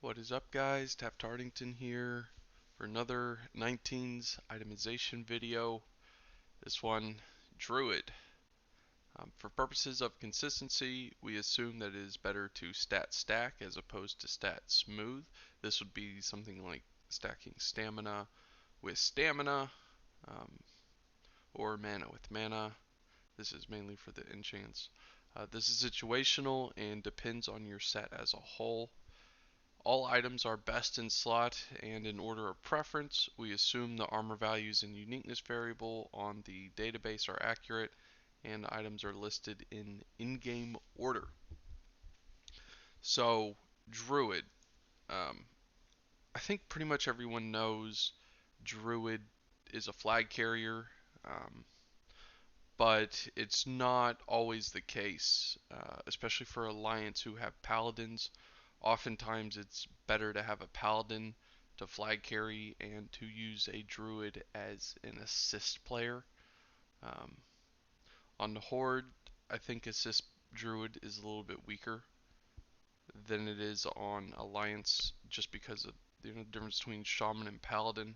What is up, guys? Taft Hardington here for another 19's itemization video. This one, Druid. For purposes of consistency, we assume that it is better to stat stack as opposed to stat smooth. This would be something like stacking stamina with stamina, or mana with mana. This is mainly for the enchants. This is situational and depends on your set as a whole. All items are best in slot, and in order of preference, we assume the armor values and uniqueness variable on the database are accurate, and items are listed in in-game order. So, Druid. I think pretty much everyone knows Druid is a flag carrier, but it's not always the case, especially for Alliance who have Paladins. Oftentimes it's better to have a Paladin to flag carry and to use a Druid as an assist player. Um, on the Horde, I think assist Druid is a little bit weaker than it is on Alliance, just because of the difference between Shaman and Paladin.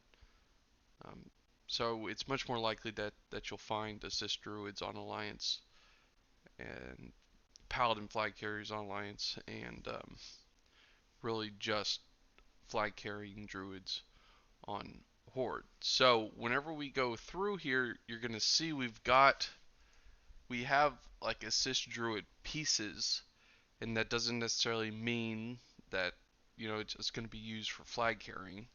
Um, so it's much more likely that you'll find assist Druids on Alliance and Paladin flag carriers on Alliance, and really just flag carrying Druids on Horde. So whenever we go through here, you're gonna see we have like assist Druid pieces, and that doesn't necessarily mean that it's going to be used for flag carrying.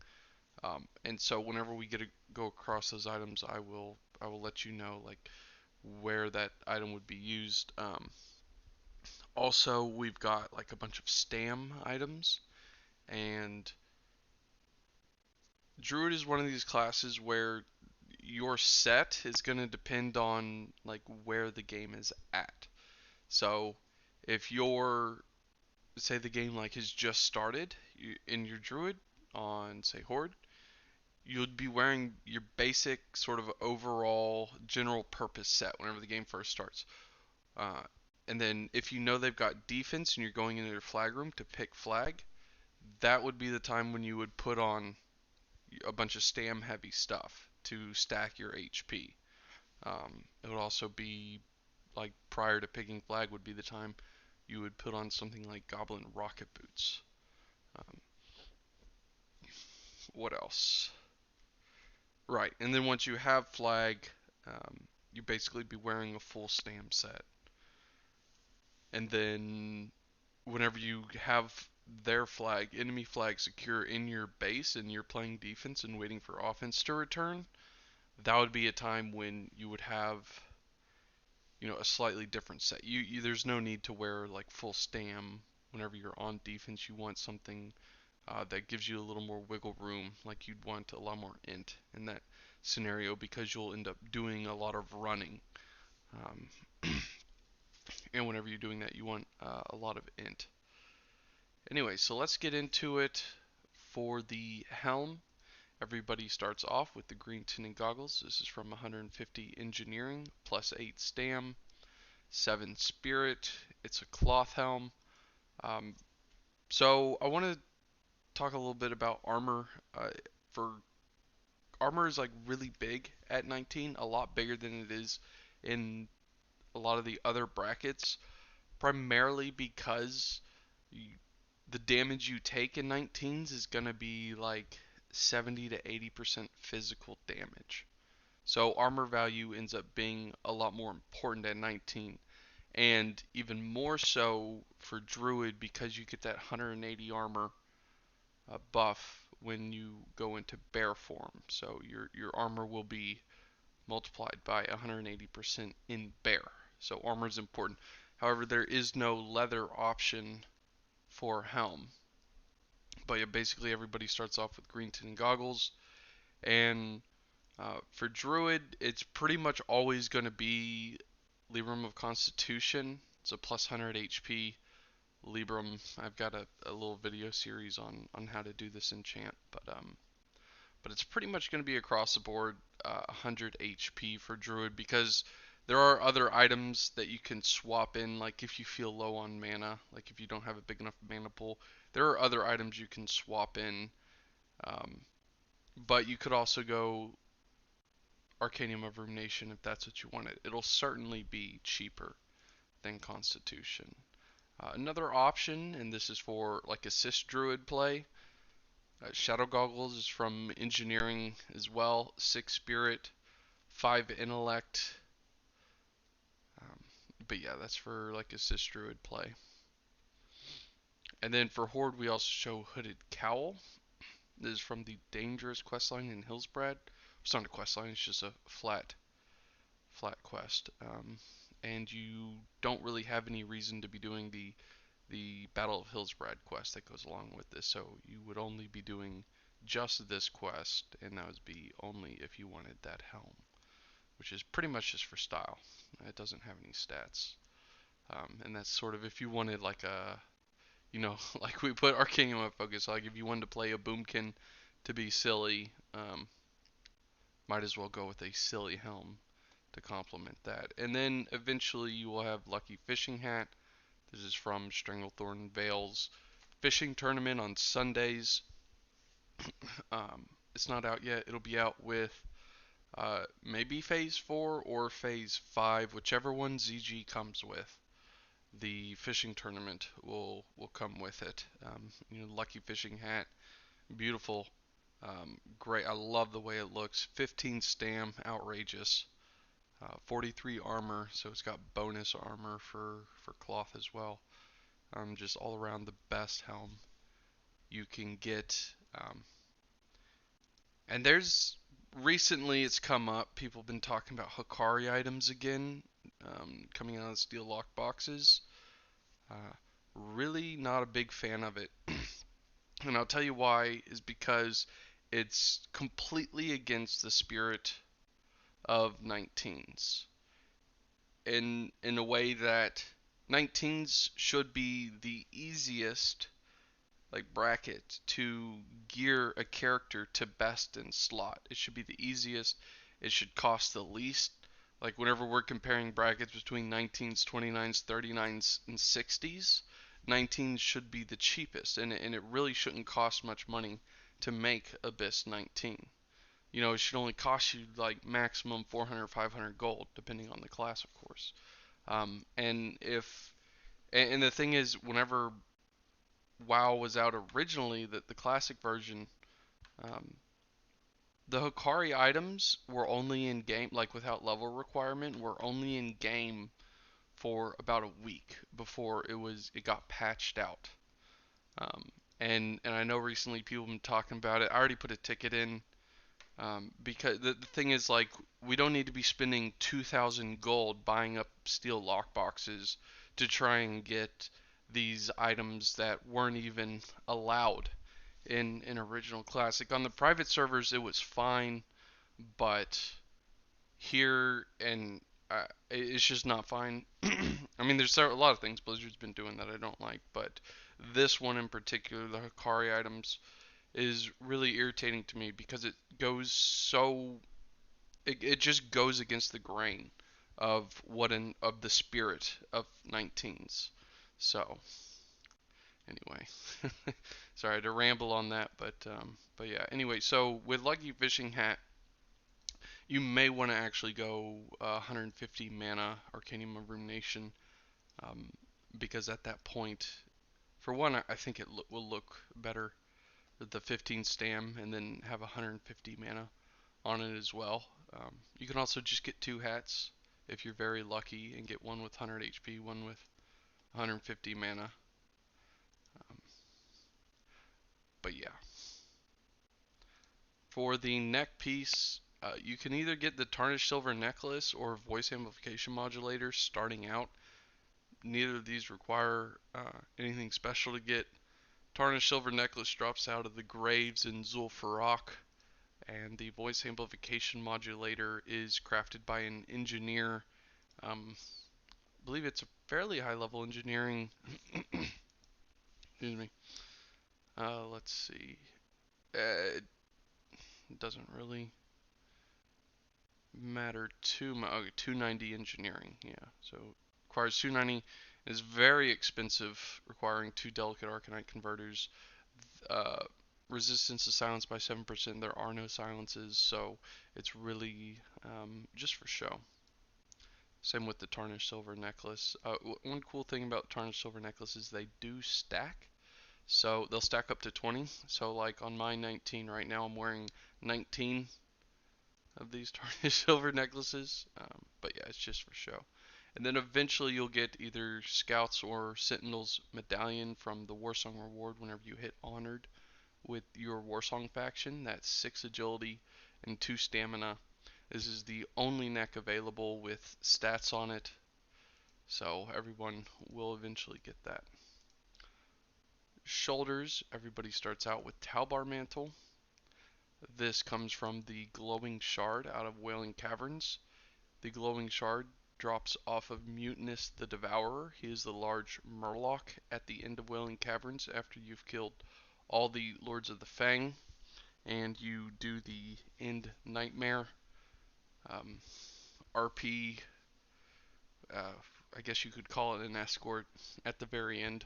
And so whenever we go across those items, I will let you know like where that item would be used. Also, we've got like a bunch of stam items, and Druid is one of these classes where your set is going to depend on like where the game is at. So if you're, say the game like has just started in your Druid on, say, Horde, you'd be wearing your basic sort of overall general purpose set whenever the game first starts. Uh, and then if you know they've got defense and you're going into their flag room to pick flag, that would be the time when you would put on a bunch of stam heavy stuff to stack your HP. It would also be like prior to picking flag would be the time you would put on something like Goblin rocket boots. Um, what else? Right, and then once you have flag, you basically be wearing a full stam set. And then whenever you have their flag, enemy flag secure in your base and you're playing defense and waiting for offense to return, that would be a time when you would have a slightly different set. There's no need to wear like full stam whenever you're on defense. You want something that gives you a little more wiggle room, like you'd want a lot more int in that scenario, because you'll end up doing a lot of running. Um, and whenever you're doing that, you want a lot of int. Anyway, so let's get into it. For the Helm, everybody starts off with the green tinted goggles. This is from 150 engineering, plus 8 stam, 7 spirit. It's a cloth helm. Um, so I want to talk a little bit about armor. For armor is like really big at 19, a lot bigger than it is in a lot of the other brackets, primarily because the damage you take in 19s is going to be like 70 to 80% physical damage. So armor value ends up being a lot more important at 19, and even more so for Druid because you get that 180 armor buff when you go into bear form. So your armor will be multiplied by 180% in bear. So armor is important. However, there is no leather option for Helm. But yeah, basically everybody starts off with green tinted goggles, and for Druid, it's pretty much always going to be Libram of Constitution. It's a plus 100 HP Libram. I've got a little video series on how to do this enchant, but it's pretty much going to be across the board 100 HP for Druid, because There are other items that you can swap in, like if you feel low on mana, like if you don't have a big enough mana pool, there are other items you can swap in. Um, but you could also go Arcanium of Rumination if that's what you wanted. It'll certainly be cheaper than Constitution. Another option, and this is for like assist Druid play, Shadow Goggles is from Engineering as well. 6 Spirit, 5 Intellect. Um, but yeah, that's for like assist Druid play. And then for Horde, we also show Hooded Cowl. This is from the Dangerous questline in Hillsbrad. It's not a questline, it's just a flat quest. And you don't really have any reason to be doing the Battle of Hillsbrad quest that goes along with this. So you would only be doing just this quest, and that would be only if you wanted that helm, which is pretty much just for style. It doesn't have any stats. And that's sort of if you wanted like a, like we put Arcanium at focus, like if you wanted to play a Boomkin to be silly, might as well go with a silly helm to complement that. And then eventually you will have Lucky Fishing Hat. This is from Stranglethorn Vale's fishing tournament on Sundays. It's not out yet. It'll be out with maybe Phase 4 or Phase 5, whichever one ZG comes with. The fishing tournament will come with it. Lucky Fishing Hat, beautiful, great. I love the way it looks. 15 stam, outrageous. 43 armor, so it's got bonus armor for cloth as well. Just all around the best helm you can get. And there's recently it's come up. People have been talking about Hikari items again, coming out of steel lock boxes. Really not a big fan of it, and I'll tell you why. Is because it's completely against the spirit of 19s. In a way that 19s should be the easiest like bracket to gear a character to best in slot. It should be the easiest. It should cost the least. Like whenever we're comparing brackets between 19s, 29s, 39s, and 60s, 19s should be the cheapest, and it really shouldn't cost much money to make Abyss 19. It should only cost you like maximum 400, 500 gold, depending on the class, of course. And the thing is, whenever WoW was out originally, the classic version, um, the Hikari items were only in game, like without level requirement, were only in game for about a week before it got patched out. Um, and I know recently people have been talking about it. I already put a ticket in, because the thing is, like, we don't need to be spending 2,000 gold buying up steel lockboxes to try and get these items that weren't even allowed in original classic. On the private servers it was fine, but here and it's just not fine. I mean, there's a lot of things Blizzard's been doing that I don't like, but this one in particular, the Hikari items, is really irritating to me because it just goes against the grain of of the spirit of 19s. So anyway, sorry to ramble on that, but yeah. Anyway, so with Lucky Fishing Hat, you may want to actually go 150 mana Arcanium of Rumination, um, because at that point, for one, I think it will look better with the 15 stam, and then have 150 mana on it as well. You can also just get 2 hats if you're very lucky and get one with 100 HP, one with 150 mana. Um, but yeah. For the neck piece, you can either get the Tarnished Silver Necklace or Voice Amplification Modulator starting out. Neither of these require anything special to get. Tarnished Silver Necklace drops out of the Graves in Zul'Farrak, and the Voice Amplification Modulator is crafted by an engineer. I believe it's a fairly high level engineering. Excuse me. Let's see. It doesn't really matter too much. Okay, 290 engineering. Yeah, so requires 290. Is very expensive, requiring 2 delicate arcanite converters. Uh, Resistance to silence by 7%. There are no silences, so it's really just for show. Same with the tarnished silver necklace. One cool thing about tarnished silver necklace is they do stack. So they'll stack up to 20. So like on my 19 right now, I'm wearing 19 of these tarnished silver necklaces. But yeah, it's just for show. And then eventually you'll get either Scouts or Sentinels medallion from the Warsong reward whenever you hit Honored with your Warsong faction. That's 6 agility and 2 stamina. This is the only neck available with stats on it, so everyone will eventually get that. Shoulders, everybody starts out with Bar Mantle. This comes from the Glowing Shard out of Wailing Caverns. The Glowing Shard drops off of Mutinous the Devourer. He is the large Murloc at the end of Wailing Caverns after you've killed all the Lords of the Fang, and you do the End Nightmare RP. Uh, I guess you could call it an escort at the very end.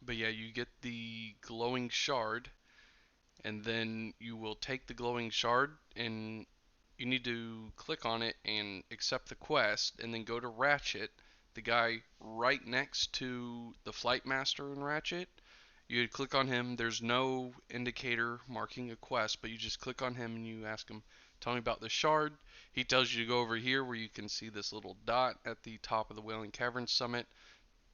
But yeah, you get the glowing shard, and then you will take the glowing shard, and you need to click on it and accept the quest, and then go to Ratchet, the guy right next to the Flight Master in Ratchet. You click on him. There's no indicator marking a quest, but you just click on him and you ask him, "Tell me about the shard." He tells you to go over here where you can see this little dot at the top of the Wailing Caverns summit,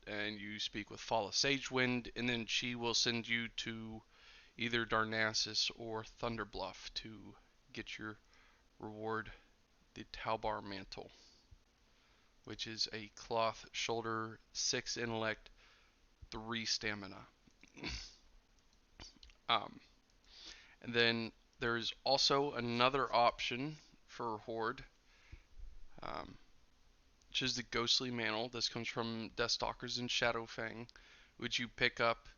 and you speak with Fala Sagewind, and then she will send you to either Darnassus or Thunderbluff to get your reward, the Bar Mantle, which is a cloth shoulder, 6 intellect, 3 stamina. um, and then there's also another option for Horde, um, which is the Ghostly Mantle. This comes from Deathstalkers and Shadowfang, which you pick up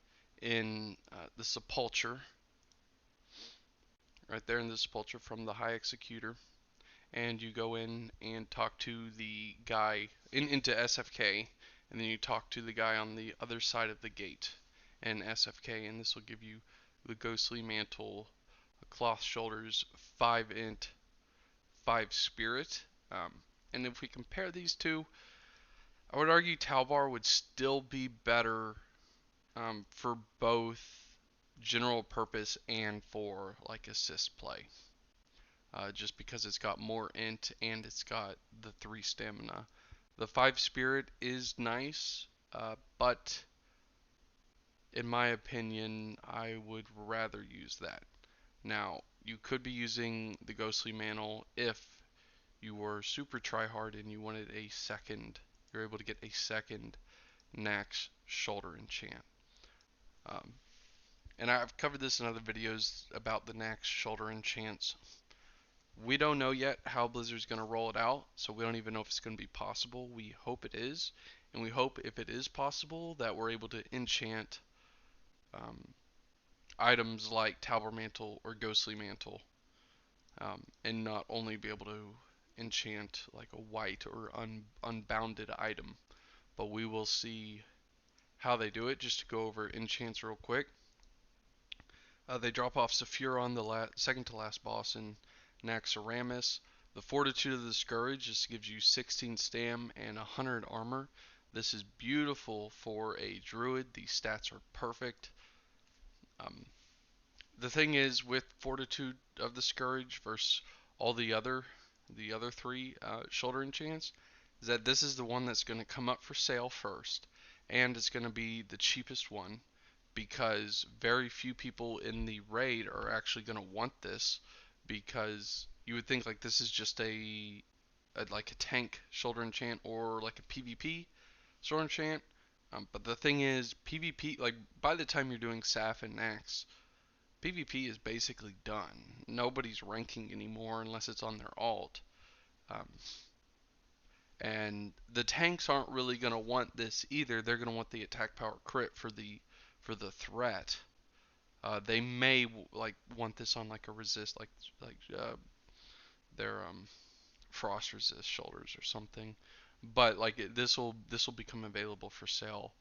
in the Sepulcher, right there in the Sepulcher from the High Executor. And you go in and talk to the guy into SFK, and then you talk to the guy on the other side of the gate in SFK, and this will give you the Ghostly Mantle, Cloth Shoulders, 5 int, 5 spirit. And if we compare these two, I would argue Talbar would still be better for both general purpose and for like assist play. Just because it's got more int and it's got the 3 stamina. The 5 spirit is nice, but in my opinion, I would rather use that. Now, you could be using the Ghostly Mantle if you were super tryhard and you wanted a second, you're able to get a second Nax shoulder enchant. And I've covered this in other videos about the Nax shoulder enchants. We don't know yet how Blizzard's going to roll it out, so we don't even know if it's going to be possible. We hope it is, and we hope if it is possible that we're able to enchant items like Bar Mantle or Ghostly Mantle, and not only be able to enchant like a white or unbounded item, but we will see how they do it. Just to go over enchants real quick, they drop off Sephiron, the second to last boss in Naxxramas. The Fortitude of the Scourge just gives you 16 stam and 100 armor. This is beautiful for a druid. These stats are perfect. The thing is with Fortitude of the Scourge versus all the other 3 shoulder enchants, is that this is the one that's going to come up for sale first, and it's going to be the cheapest one, because very few people in the raid are actually going to want this, because you would think like this is just like a tank shoulder enchant or like a PvP shoulder enchant. But the thing is, PvP, like by the time you're doing Saf and Nax, PvP is basically done. Nobody's ranking anymore unless it's on their alt. Um, and the tanks aren't really going to want this either. They're going to want the attack power crit for the threat. They may like want this on like a resist, their frost resist shoulders or something. But like this will become available for sale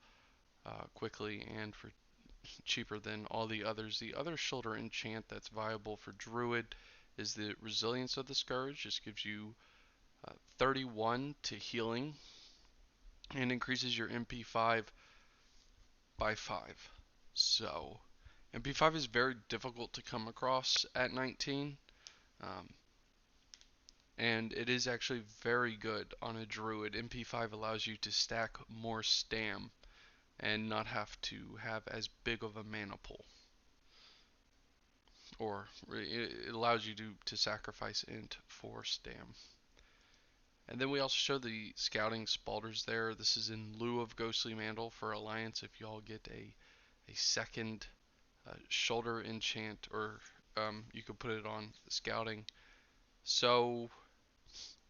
quickly and for cheaper than all the others. The other shoulder enchant that's viable for Druid is the Resilience of the Scourge. This gives you 31 to healing and increases your MP5 by 5. So, MP5 is very difficult to come across at 19, um, and it is actually very good on a Druid. MP5 allows you to stack more stam and not have to have as big of a mana pool. Or it allows you to sacrifice int for stam. And then we also show the scouting spalders there. This is in lieu of Ghostly Mantle for Alliance if y'all get a second shoulder enchant, or you could put it on scouting. So,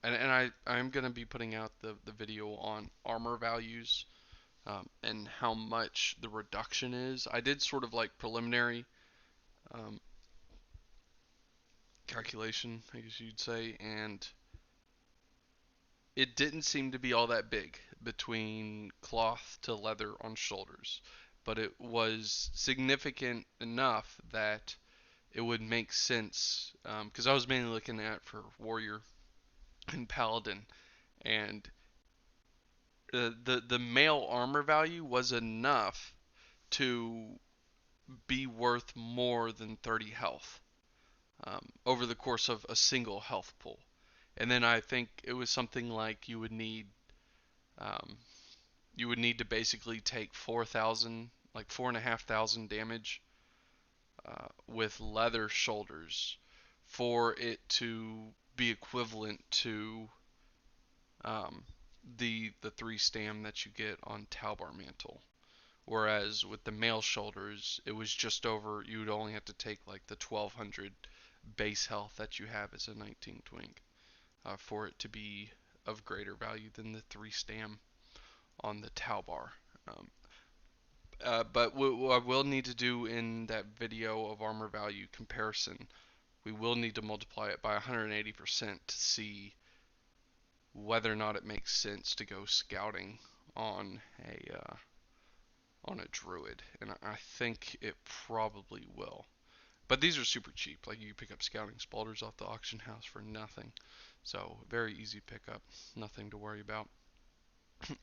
I'm going to be putting out the video on armor values and how much the reduction is. I did sort of like preliminary um, calculation, I guess you'd say, and it didn't seem to be all that big between cloth to leather on shoulders, but it was significant enough that it would make sense, because I was mainly looking at for warrior and paladin, and the male armor value was enough to be worth more than 30 health over the course of a single health pool. And then I think it was something like um, you would need to basically take 4,000, like 4,500 damage with leather shoulders for it to be equivalent to um, the 3 stam that you get on Bar Mantle. Whereas with the male shoulders, it was just over. You would only have to take like the 1,200 base health that you have as a 19 twink for it to be of greater value than the 3 stam on the Bar. Um, but what I will need to do in that video of armor value comparison, we will need to multiply it by 180% to see whether or not it makes sense to go scouting on a druid, and I think it probably will. But these are super cheap. Like you pick up scouting spalders off the auction house for nothing, so very easy pickup, nothing to worry about.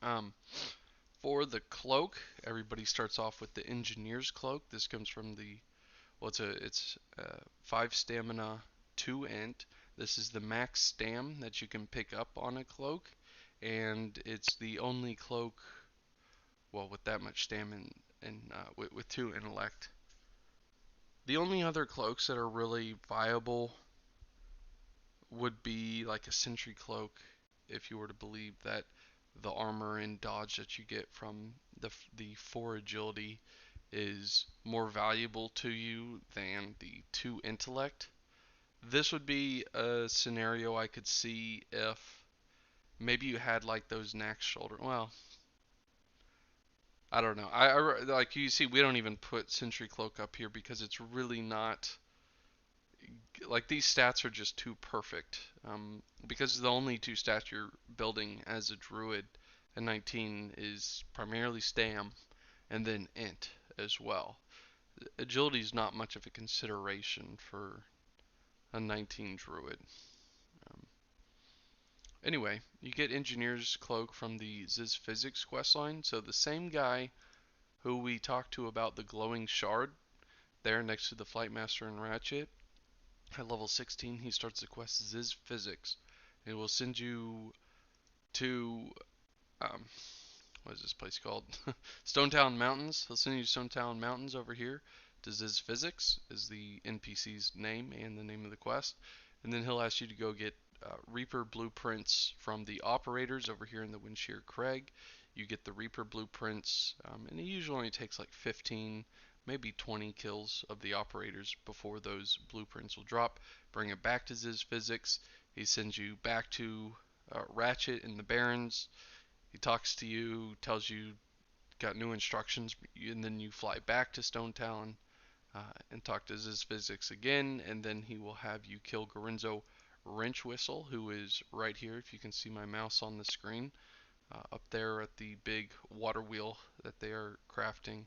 um, For the cloak, everybody starts off with the engineer's cloak. This comes from the it's 5 stamina, 2 int. This is the max stam that you can pick up on a cloak, and it's the only cloak, well, with that much stam and with 2 intellect. The only other cloaks that are really viable would be like a sentry cloak, if you were to believe that the armor and dodge that you get from the 4 agility is more valuable to you than the 2 intellect. This would be a scenario I could see if maybe you had like those Nax shoulder. Well, I don't know. I like you see, we don't even put Sentry Cloak up here because it's really not like these stats are just too perfect. Because the only 2 stats you're building as a druid at 19 is primarily stam and then int as well. Agility is not much of a consideration for a 19 druid. Um, anyway, you get Engineer's Cloak from the Ziz Physics questline. So the same guy who we talked to about the glowing shard there next to the Flight Master and Ratchet, at level 16 he starts the quest Ziz Physics. It will send you to um, what is this place called? Stonetown Mountains. He'll send you to Stonetown Mountains over here to Ziz Physics is the NPC's name and the name of the quest. And then he'll ask you to go get Reaper blueprints from the operators over here in the Windshear Crag. You get the Reaper blueprints, and it usually only takes like 15, maybe 20 kills of the operators before those blueprints will drop. Bring it back to Ziz Physics. He sends you back to Ratchet in the Barrens. He talks to you, tells you got new instructions, and then you fly back to Stonetown and talk to Ziz Physics again, and then he will have you kill Gorenzo Wrench Whistle, who is right here, if you can see my mouse on the screen, up there at the big water wheel that they are crafting.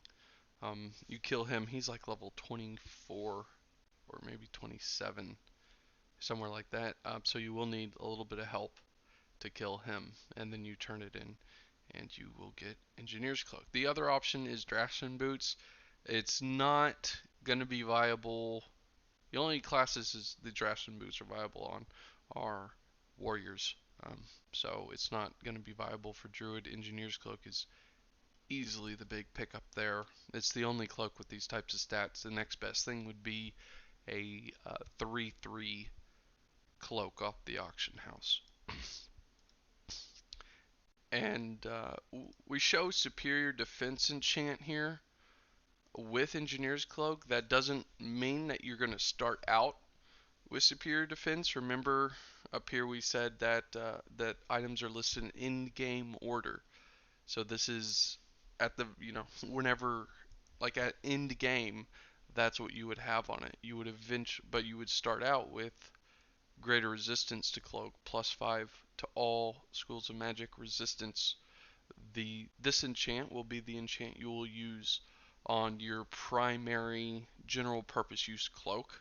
You kill him, he's like level 24 or maybe 27, somewhere like that. So you will need a little bit of help to kill him, and then you turn it in and you will get Engineer's Cloak. The other option is Draftsman Boots. It's not going to be viable. The only classes is the Draftsman Boots are viable on are Warriors. So it's not going to be viable for Druid. Engineer's Cloak is easily the big pickup there. It's the only cloak with these types of stats. The next best thing would be a 3/3 cloak off the auction house. And we show superior defense enchant here with Engineer's Cloak. That doesn't mean that you're going to start out with superior defense. Remember up here we said that that items are listed in game order. So this is at the, whenever, like at end game, that's what you would have on it. You would but you would start out with greater resistance to cloak, +5 to all schools of magic resistance. This enchant will be the enchant you will use on your primary general purpose use cloak,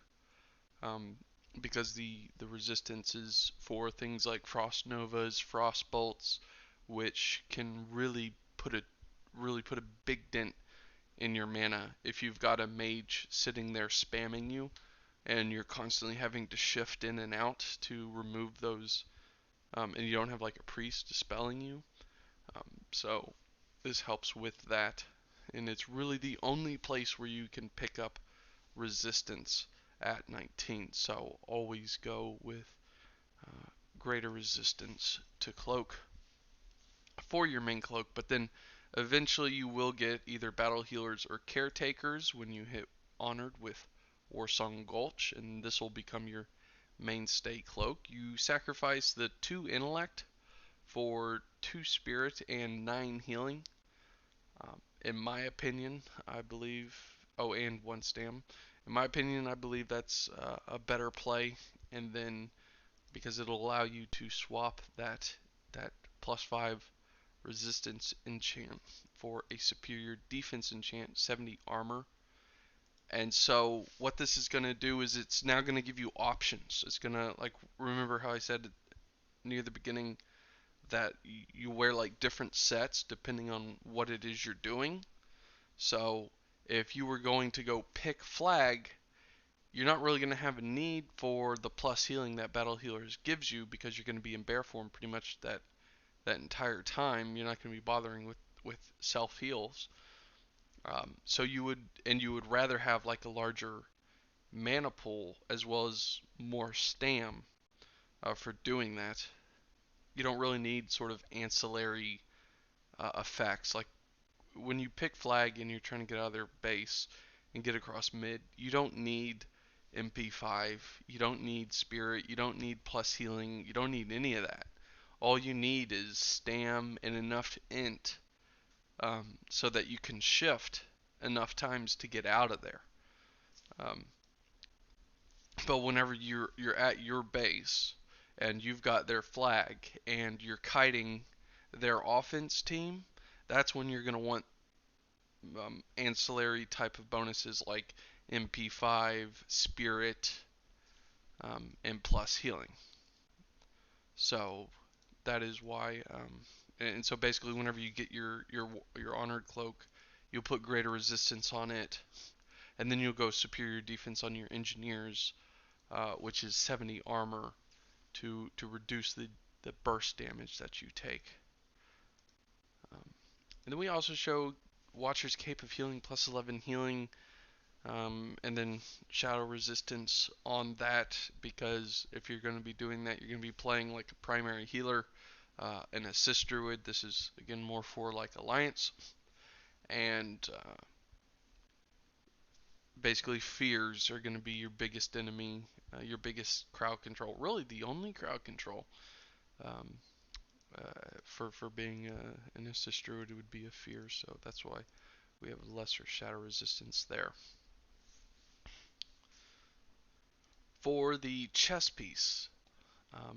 because the resistance is for things like frost novas, frost bolts, which can really put a big dent in your mana. If you've got a mage sitting there spamming you and you're constantly having to shift in and out to remove those, and you don't have like a priest dispelling you, so this helps with that. And it's really the only place where you can pick up resistance at 19. So always go with greater resistance to cloak for your main cloak, but then eventually you will get either battle healers or caretakers when you hit honored with Warsong Gulch, and this will become your mainstay cloak. You sacrifice the 2 intellect for 2 spirit and 9 healing. In my opinion, I believe, oh, and 1 stam. In my opinion, I believe that's a better play, and then because it'll allow you to swap that +5 resistance enchant for a superior defense enchant, 70 armor. And so what this is going to do is it's now going to give you options. It's going to, like, remember how I said near the beginning that you wear like different sets depending on what it is you're doing. So if you were going to go pick flag, you're not really going to have a need for the plus healing that Battle Healers gives you, because you're going to be in bear form pretty much that entire time. You're not going to be bothering with self heals. So you would rather have like a larger mana pool as well as more stam for doing that. You don't really need sort of ancillary effects. Like when you pick flag and you're trying to get out of their base and get across mid, you don't need MP5, you don't need spirit, you don't need plus healing, you don't need any of that. All you need is stam and enough int, so that you can shift enough times to get out of there. Um, but whenever you're at your base and you've got their flag and you're kiting their offense team, that's when you're going to want ancillary type of bonuses like MP5, Spirit, and plus healing. So that is why, and so basically, whenever you get your honored cloak, you'll put greater resistance on it, and then you'll go superior defense on your engineers, which is 70 armor to reduce the burst damage that you take. And then we also show Watcher's Cape of Healing, +11 healing, and then shadow resistance on that, because if you're going to be doing that, you're going to be playing like a primary healer, an assist druid. This is again more for like alliance, and basically fears are going to be your biggest enemy, your biggest crowd control, really the only crowd control. um, for being an assist druid, it would be a fear, so that's why we have lesser shadow resistance there. For the chest piece,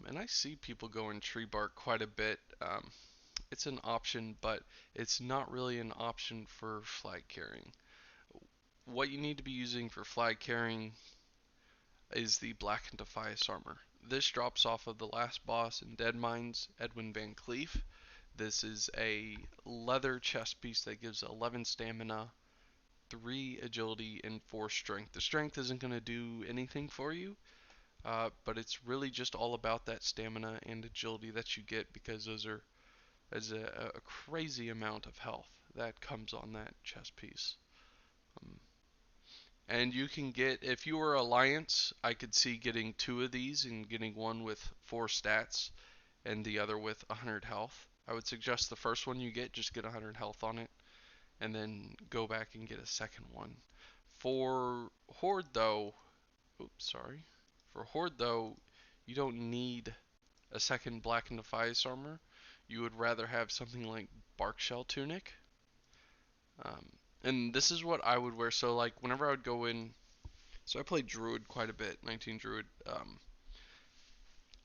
and I see people going tree bark quite a bit. It's an option, but it's not really an option for flag carrying. What you need to be using for flag carrying is the Black and Defias armor. This drops off of the last boss in Dead Mines, Edwin Van Cleef. This is a leather chest piece that gives 11 stamina, 3 agility, and 4 strength. The strength isn't going to do anything for you, but it's really just all about that stamina and agility that you get, because those are a crazy amount of health that comes on that chest piece. Um, and you can get, if you were Alliance, I could see getting 2 of these and getting one with 4 stats and the other with 100 health. I would suggest the first one you get, just get 100 health on it, and then go back and get a second one. For Horde though, oops, sorry. For Horde though, you don't need a second Black and Defias armor. You would rather have something like Bark Shell Tunic. Um, and this is what I would wear. So like whenever I would go in, so I played Druid quite a bit, 19 Druid.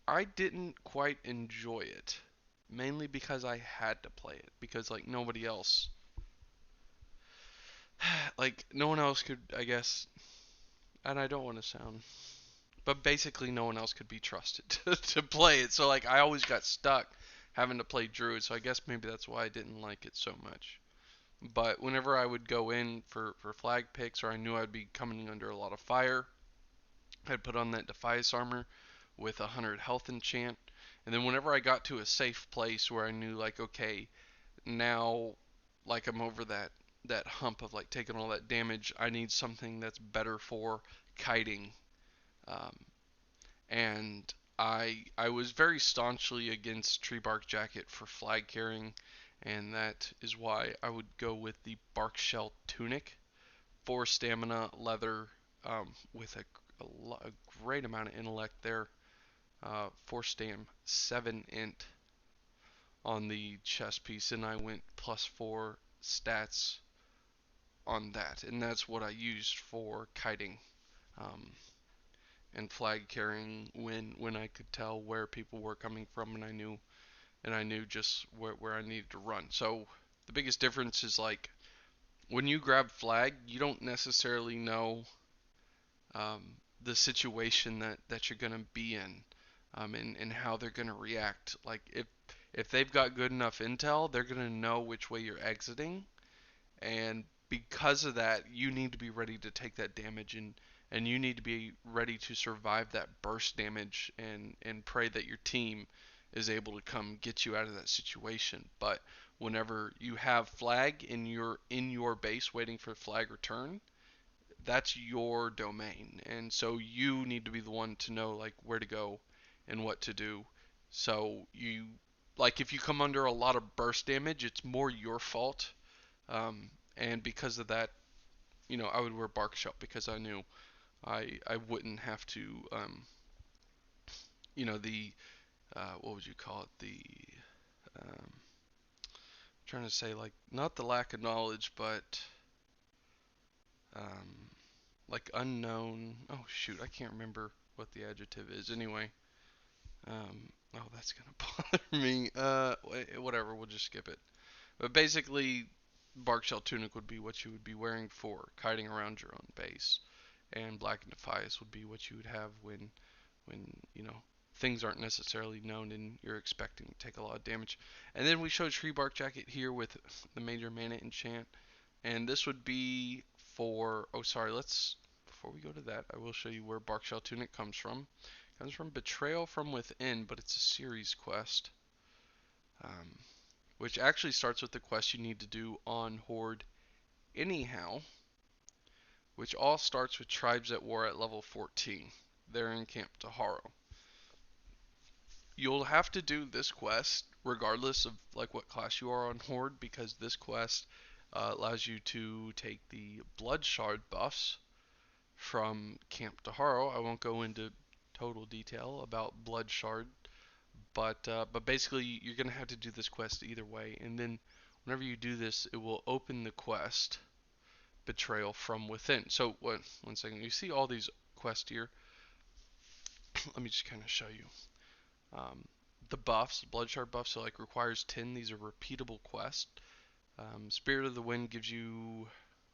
I didn't quite enjoy it, mainly because I had to play it, because like nobody else, like no one else could, I guess, and I don't want to sound, but basically no one else could be trusted to play it. So like I always got stuck having to play Druid. So I guess maybe that's why I didn't like it so much. But whenever I would go in for flag picks, or I knew I'd be coming under a lot of fire, I'd put on that Defias armor with 100 health enchant. And then whenever I got to a safe place where I knew like, okay, now like I'm over that hump of like taking all that damage, I need something that's better for kiting. Um, and I was very staunchly against Tree Bark Jacket for flag carrying, and that is why I would go with the Bark Shell Tunic. 4 stamina, leather, with a great amount of intellect there. 4 stam, 7 int on the chest piece, and I went +4 stats on that, and that's what I used for kiting. Um, and flag carrying when I could tell where people were coming from, and I knew just where I needed to run. So the biggest difference is like when you grab flag, you don't necessarily know um, the situation that you're gonna be in, and how they're gonna react. Like if they've got good enough intel, they're gonna know which way you're exiting, and because of that, you need to be ready to take that damage, and you need to be ready to survive that burst damage, and pray that your team is able to come get you out of that situation. But whenever you have flag and you're in your base waiting for flag return, that's your domain, and so you need to be the one to know like where to go and what to do. So you, like, if you come under a lot of burst damage, it's more your fault. And because of that, I would wear Bark Shell, because I knew I wouldn't have to, the what would you call it, the um, trying to say, like, not the lack of knowledge, but um, like unknown. Oh shoot, I can't remember what the adjective is. Anyway, oh, that's gonna bother me. Whatever, we'll just skip it. But basically, Bark Shell Tunic would be what you would be wearing for kiting around your own base, and Black and Defias would be what you would have when things aren't necessarily known and you're expecting to take a lot of damage. And then we show Tree Bark Jacket here with the major mana enchant, and this would be for, oh sorry, let's, before we go to that, I will show you where Bark Shell Tunic comes from. It comes from Betrayal from Within, but it's a series quest, which actually starts with the quest you need to do on Horde anyhow, which all starts with Tribes at War at level 14. They're in Camp Taharo. You'll have to do this quest regardless of like what class you are on Horde, because this quest allows you to take the Blood Shard buffs from Camp Taharo. I won't go into total detail about Blood Shard, but basically you're gonna have to do this quest either way, and then whenever you do this, it will open the quest Betrayal from Within. So one second, you see all these quests here. let me just kind of show you. The buffs, blood shard buffs, so like requires 10. These are repeatable quests. Spirit of the Wind gives you,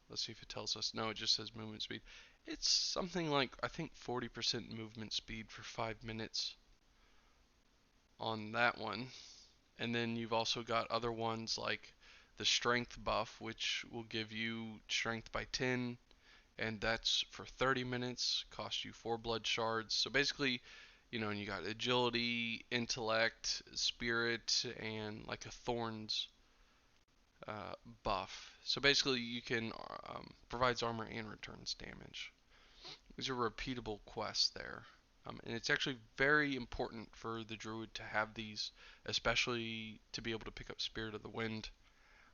let's see if it tells us. No, it just says movement speed. It's something like, I think 40% movement speed for 5 minutes on that one. And then you've also got other ones like the strength buff, which will give you strength by 10, and that's for 30 minutes, cost you 4 blood shards. So basically, and you got agility, intellect, spirit, and like a thorns buff. So basically, you can provides armor and returns damage. These are repeatable quests there. And it's actually very important for the Druid to have these, especially to be able to pick up Spirit of the Wind.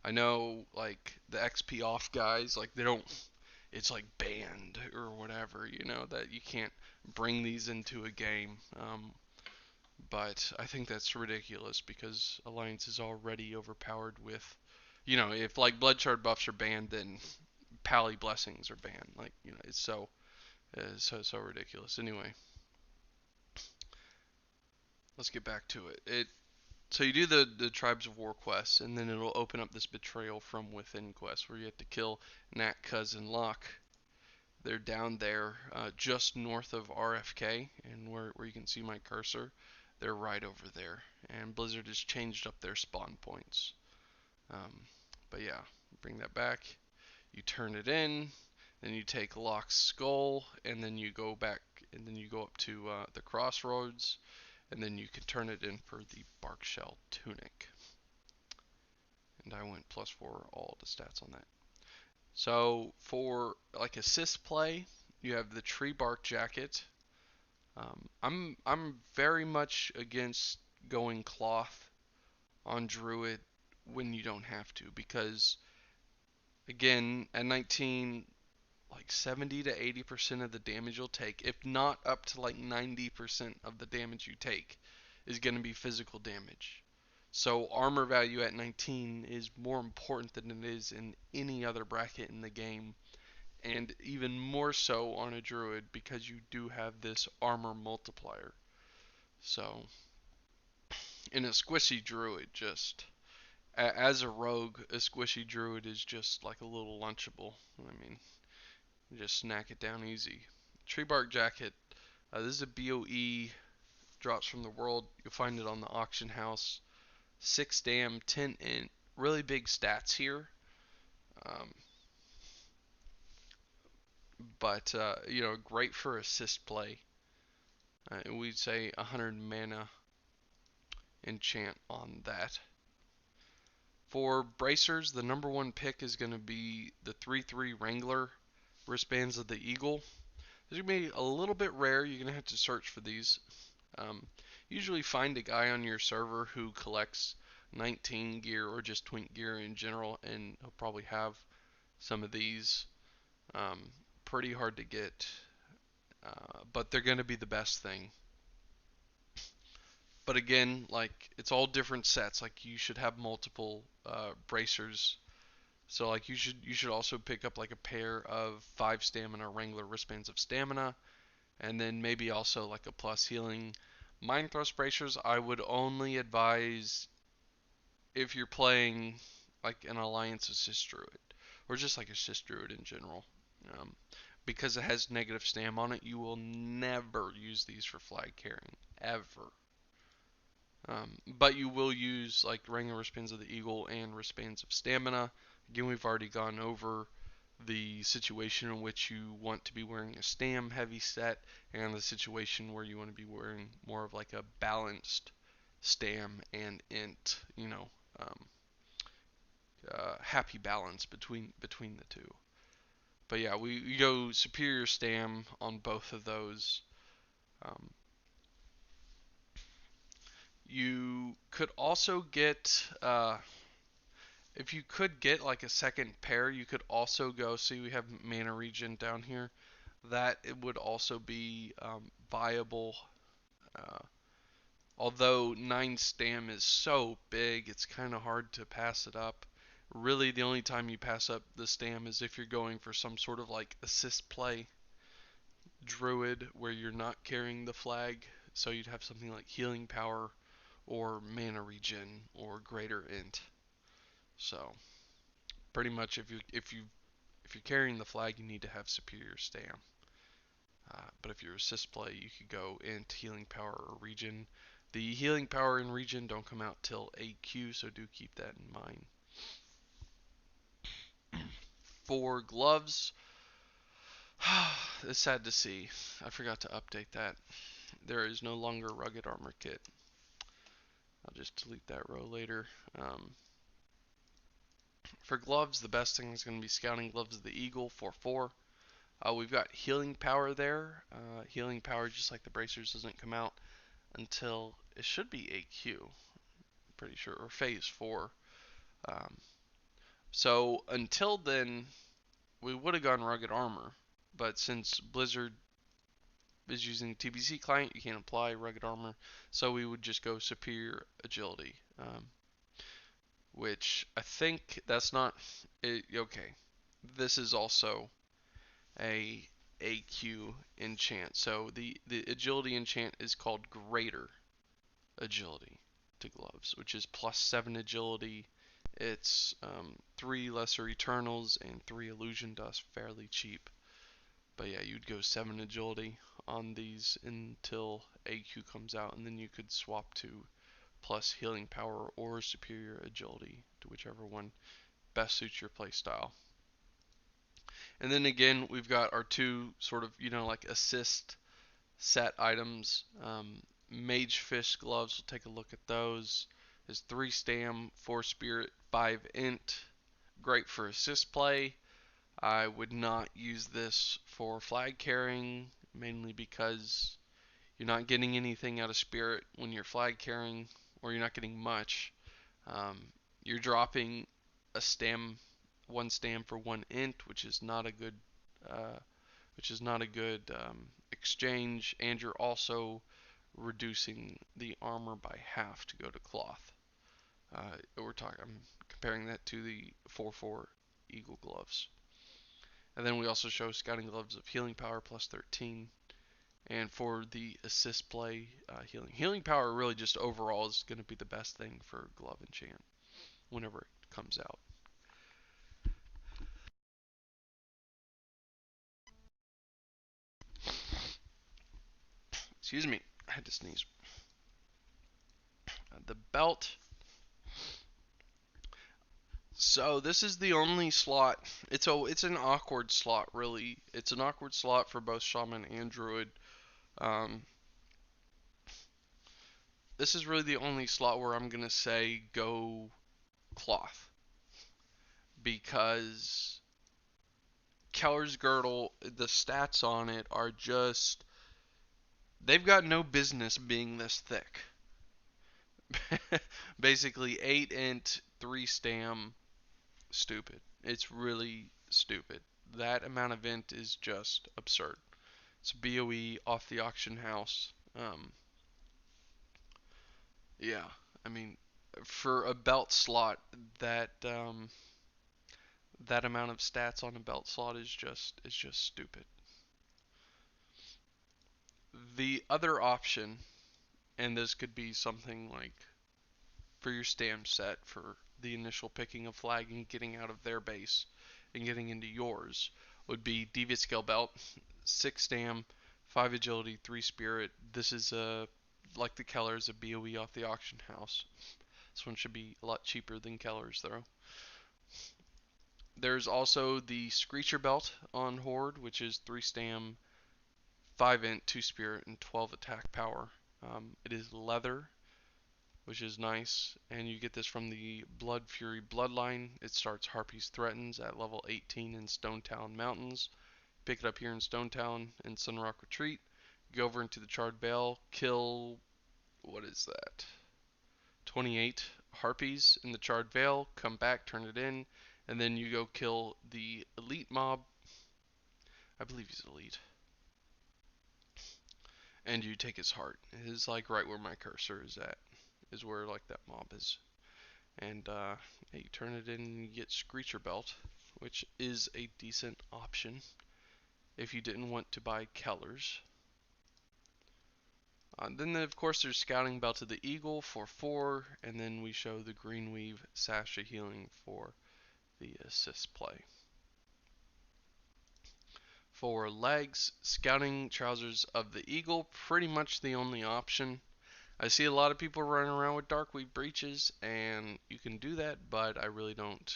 I know, like, the XP off guys, like, they don't, it's like banned or whatever, that you can't bring these into a game. But I think that's ridiculous because Alliance is already overpowered with, if like Blood Shard buffs are banned, then Pally Blessings are banned. Like, it's so ridiculous. Anyway, let's get back to it. So you do the Tribes of War quest, and then it'll open up this Betrayal from Within quest where you have to kill Nat, Cuz, and Locke. They're down there just north of RFK, and where you can see my cursor, they're right over there. And Blizzard has changed up their spawn points. But yeah, bring that back. You turn it in, then you take Locke's skull, and then you go back, and then you go up to the crossroads, and then you can turn it in for the bark shell tunic. And I went +4 all the stats on that. So for like assist play, you have the tree bark jacket. I'm very much against going cloth on Druid when you don't have to, because again at 19, like 70 to 80% of the damage you'll take, if not up to like 90% of the damage you take, is going to be physical damage. So armor value at 19 is more important than it is in any other bracket in the game, and even more so on a Druid because you do have this armor multiplier. So in a squishy Druid, just as a rogue, a squishy Druid is just like a little lunchable. I mean, you just snack it down easy. Tree bark jacket. This is a BOE, drops from the world. You'll find it on the auction house. 6 dam, 10 int. Really big stats here. Um, but great for assist play. We'd say 100 mana enchant on that. For bracers, the number one pick is going to be the 3/3 Wrangler wristbands of the Eagle. These are going to be a little bit rare. You're going to have to search for these. Usually find a guy on your server who collects 19 gear or just twink gear in general, and he'll probably have some of these. Pretty hard to get, but they're going to be the best thing. But again, like, it's all different sets. Like, you should have multiple bracers. So like you should also pick up like a pair of 5 stamina Wrangler wristbands of stamina, and then maybe also like a plus healing. Mind Thrust bracers I would only advise if you're playing like an Alliance Assist Druid, or just like Assist Druid in general. Because it has negative stam on it, you will never use these for flag carrying, ever. But you will use like Wrangler wristbands of the Eagle and wristbands of stamina. Again, we've already gone over the situation in which you want to be wearing a stam heavy set, and the situation where you want to be wearing more of like a balanced stam and int, happy balance between the two. But yeah, we go superior stam on both of those. You could also get if you could get like a second pair, you could also go, see we have mana regen down here, that it would also be viable. Uh, Although 9 stam is so big, it's kind of hard to pass it up. Really, the only time you pass up the stam is if you're going for some sort of like assist play. Druid where you're not carrying the flag, so you'd have something like healing power or mana regen or greater int. So pretty much if you're carrying the flag, you need to have superior stam. But if you're assist play, you could go int, healing power, or regen. The healing power and regen don't come out till AQ, so do keep that in mind. For gloves, it's sad to see. I forgot to update that. There is no longer rugged armor kit. I'll just delete that row later. For gloves, the best thing is going to be Scouting Gloves of the Eagle 4/4. We've got healing power there. Healing power, just like the bracers, doesn't come out until it should be AQ, pretty sure, or phase 4. Um, so until then, we would have gone rugged armor, but since Blizzard is using TBC client, you can't apply rugged armor, so we would just go superior agility, which I think that's not okay. This is also a AQ enchant, so the agility enchant is called greater agility to gloves, which is +7 agility. It's 3 lesser eternals and 3 illusion dust, fairly cheap. But yeah, you'd go 7 agility on these until AQ comes out, and then you could swap to plus healing power or superior agility to whichever one best suits your playstyle. And then again, we've got our two sort of, like assist set items. Mage Fish gloves, we'll take a look at those. There's 3 stam, 4 spirit, 5 int. Great for assist play. I would not use this for flag carrying, mainly because you're not getting anything out of spirit when you're flag carrying, or you're not getting much. You're dropping a stam, 1 stam for 1 int, which is not a good, exchange, and you're also reducing the armor by half to go to cloth. I'm comparing that to the 4/4 Eagle gloves. And then we also show Scouting Gloves of Healing Power +13. And for the assist play, Healing Power really just overall is going to be the best thing for Glove Enchant whenever it comes out. Excuse me, I had to sneeze. The belt. So this is the only slot. It's an awkward slot, really. It's an awkward slot for both Shaman and Druid. Um, this is really the only slot where I'm gonna say go cloth, because Keller's Girdle, the stats on it are just, they've got no business being this thick. Basically 8 int, 3 stam, stupid. It's really stupid. That amount of int is just absurd. It's BOE off the auction house. Yeah, I mean, for a belt slot, that that amount of stats on a belt slot is just stupid. The other option, and this could be something like for your stam set for the initial picking of flag and getting out of their base and getting into yours, would be Deviant Scale Belt, 6 stam, 5 agility, 3 spirit. This is like the Keller's, a BOE off the auction house. This one should be a lot cheaper than Keller's though. There's also the Screecher Belt on Horde, which is 3 stam, 5 int, 2 spirit, and 12 attack power. It is leather, which is nice, and you get this from the Blood Fury Bloodline. It starts Harpy's Threatens at level 18 in Stonetown Mountains. Pick it up here in Stonetown in Sunrock Retreat. Go over into the Charred Vale, kill, what is that? 28 Harpies in the Charred Vale, come back, turn it in, and then you go kill the elite mob. I believe he's elite. And you take his heart. It is like right where my cursor is at, is where like that mob is. And yeah, you turn it in and you get Screecher Belt, which is a decent option. if you didn't want to buy Kellers. Then of course there's Scouting Belt of the Eagle for 4, and then we show the Greenweave Sash of Healing for the assist play. For legs, Scouting Trousers of the Eagle, pretty much the only option. I see a lot of people running around with Darkweave breeches, and you can do that, but I really don't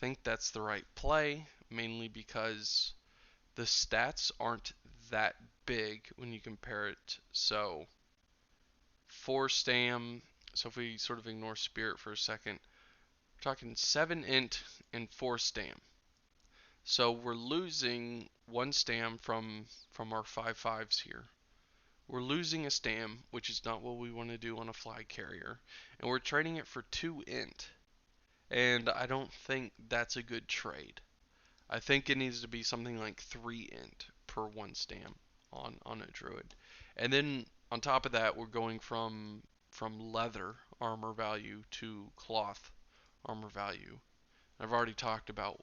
think that's the right play, mainly because the stats aren't that big when you compare it. So 4 stam, so if we sort of ignore spirit for a second, we're talking 7 int and 4 stam. So we're losing 1 stam from our 5/5s here. We're losing a stam, which is not what we want to do on a flag carrier, and we're trading it for 2 int. And I don't think that's a good trade. I think it needs to be something like 3 int per 1 stam on a druid. And then on top of that, we're going from leather armor value to cloth armor value. I've already talked about,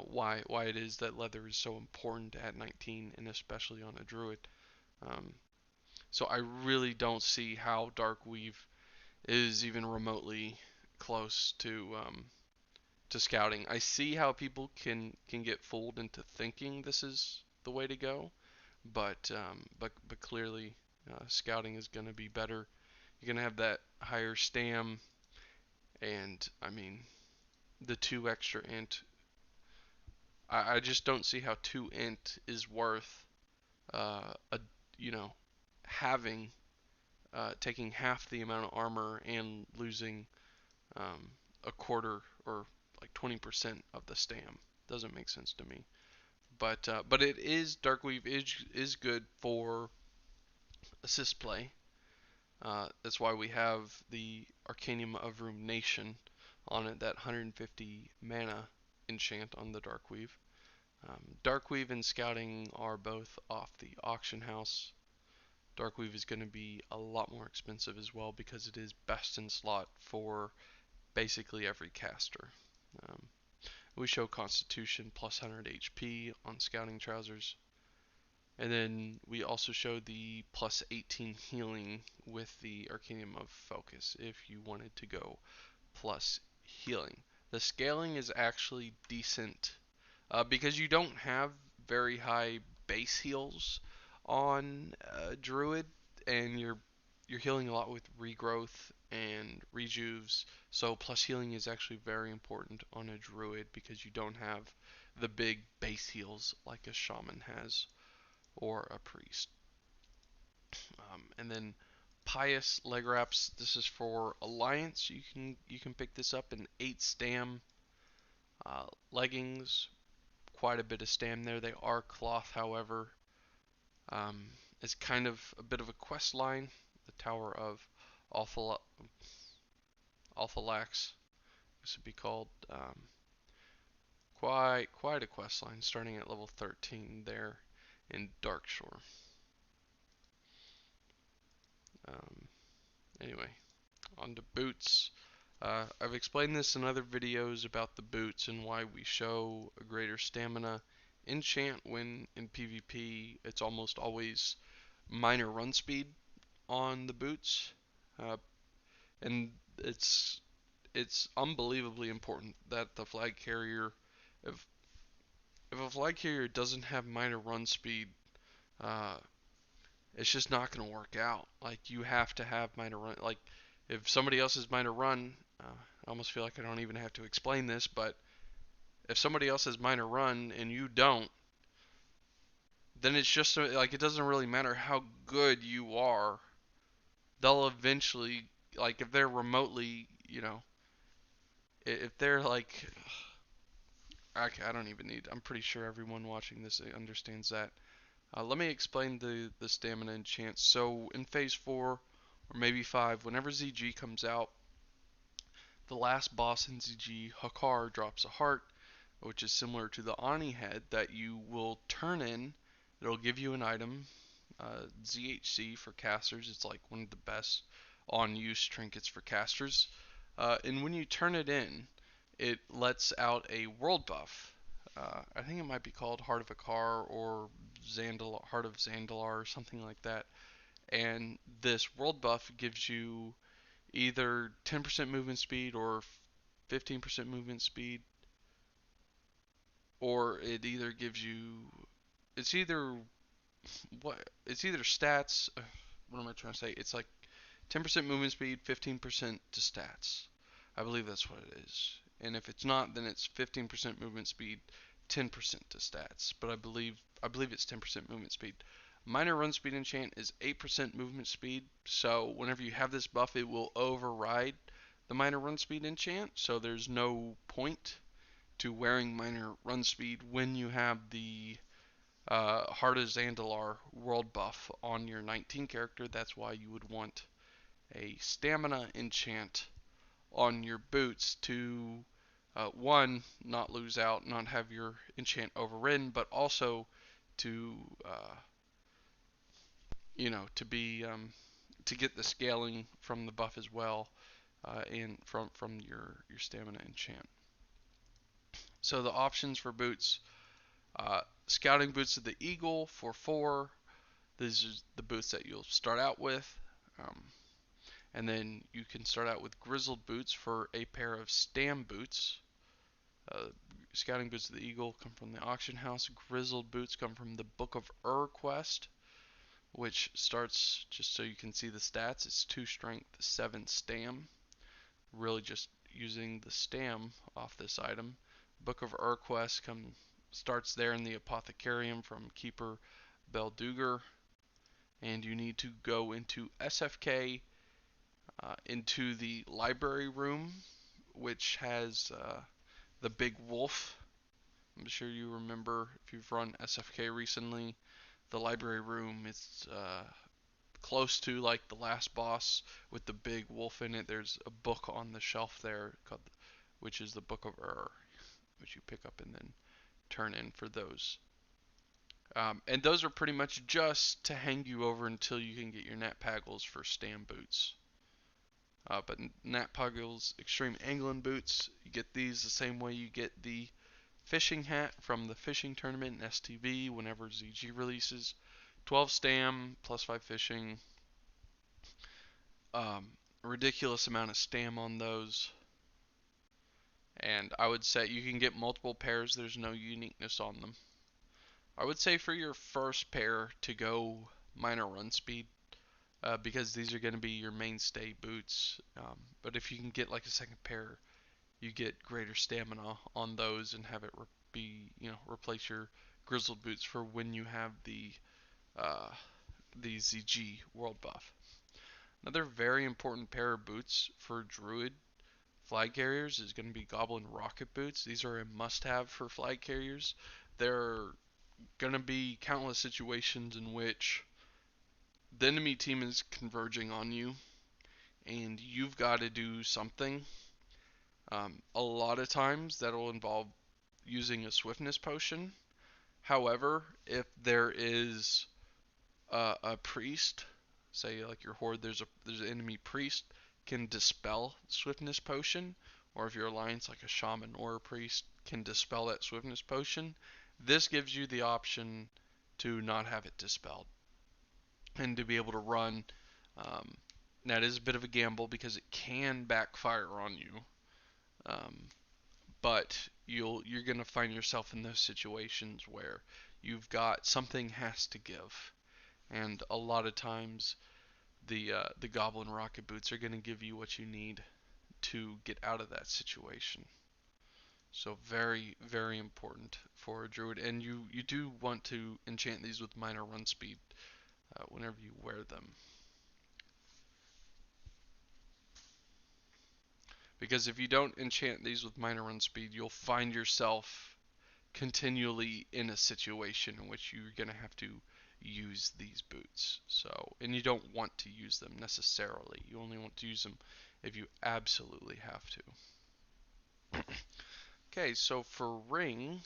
why it is that leather is so important at 19, and especially on a druid. So I really don't see how Darkweave is even remotely close to scouting. I see how people can get fooled into thinking this is the way to go, but clearly scouting is going to be better. You're going to have that higher stam, and I mean the 2 extra int. I just don't see how 2 int is worth a having taking half the amount of armor and losing a quarter or like 20% of the stam. Doesn't make sense to me. But it is Darkweave is good for assist play. That's why we have the Arcanium of Rumination on it, that 150 mana enchant on the Darkweave. Darkweave and Scouting are both off the auction house. Darkweave is going to be a lot more expensive as well because it is best in slot for basically every caster. We show Constitution plus 100 HP on Scouting Trousers. And then we also show the plus 18 healing with the Arcanium of Focus if you wanted to go plus healing. The scaling is actually decent because you don't have very high base heals on Druid, and you're healing a lot with regrowth and rejuves. So plus healing is actually very important on a Druid because you don't have the big base heals like a shaman has or a priest. And then Pious Leg Wraps. This is for Alliance. You can pick this up in 8 stam leggings. Quite a bit of stam there. They are cloth, however. It's kind of a bit of a quest line. The Tower of Alphalax, this would be called. Quite a quest line, starting at level 13 there in Darkshore. Anyway, on to boots. I've explained this in other videos about the boots and why we show a greater stamina enchant when in PvP. It's almost always minor run speed on the boots, and it's unbelievably important that the flag carrier, if a flag carrier doesn't have minor run speed, uh, it's just not going to work out. Like, you have to have minor run. Like, if somebody else has minor run, I almost feel like I don't even have to explain this, but if somebody else has minor run and you don't, then it's just like, it doesn't really matter how good you are. They'll eventually, like, if they're remotely, if they're like, I don't even need, I'm pretty sure everyone watching this understands that. Let me explain the stamina enchant. So in phase 4 or maybe 5, whenever ZG comes out, the last boss in ZG, Hakar, drops a heart, which is similar to the Ani head that you will turn in. It'll give you an item, ZHC for casters. It's like one of the best on-use trinkets for casters. And when you turn it in, it lets out a world buff. I think it might be called Heart of Hakar or Heart of Zandalar or something like that. And this world buff gives you either 10% movement speed or 15% movement speed, or it either gives you it's either stats. What am I trying to say? It's like 10% movement speed, 15% to stats. I believe that's what it is. And if it's not, then it's 15% movement speed, 10% to stats. But I believe it's 10% movement speed. Minor run speed enchant is 8% movement speed. So whenever you have this buff, it will override the minor run speed enchant. So there's no point to wearing minor run speed when you have the Heart of Zandalar world buff on your 19 character. That's why you would want a stamina enchant on your boots to one, not lose out, not have your enchant overridden, but also to to be to get the scaling from the buff as well, and from your stamina enchant. So the options for boots: Scouting Boots of the Eagle for 4. These are the boots that you'll start out with. Um, And then you can start out with Grizzled Boots for a pair of Stam Boots. Uh, Scouting Boots of the Eagle come from the Auction House. Grizzled Boots come from the Book of quest, which starts, just so you can see the stats, it's 2 strength, 7 stam. Really just using the stam off this item. Book of quest starts there in the Apothecarium from Keeper Belduger. And you need to go into SFK, into the library room, which has the big wolf. I'm sure you remember if you've run SFK recently. The library room is close to like the last boss with the big wolf in it. There's a book on the shelf there which is the Book of which you pick up and then turn in for those. And those are pretty much just to hang you over until you can get your Nat Paggles for Stam Boots. But Nat Paggles Extreme Angling Boots, you get these the same way you get the fishing hat from the fishing tournament in STV whenever ZG releases. 12 stam, plus 5 fishing. Ridiculous amount of stam on those. And I would say you can get multiple pairs, there's no uniqueness on them. I would say for your first pair to go minor run speed, because these are going to be your mainstay boots. But if you can get like a second pair, you get greater stamina on those and have it replace your grizzled boots for when you have uh, the ZG world buff. Another very important pair of boots for Druid flag carriers is going to be Goblin rocket boots. These are a must-have for flag carriers. There are going to be countless situations in which the enemy team is converging on you and you've got to do something. A lot of times that'll involve using a swiftness potion. However, if there is a priest, say like your horde, there's an enemy priest can dispel swiftness potion, or if your alliance like a shaman or a priest can dispel that swiftness potion, this gives you the option to not have it dispelled and to be able to run. That is a bit of a gamble because it can backfire on you. But you're gonna find yourself in those situations where you've got something has to give, and a lot of times the Goblin rocket boots are gonna give you what you need to get out of that situation. So very very important for a druid, and you do want to enchant these with minor run speed whenever you wear them. Because if you don't enchant these with minor run speed, you'll find yourself continually in a situation in which you're going to have to use these boots. So, and you don't want to use them necessarily. You only want to use them if you absolutely have to. Okay, so for ring,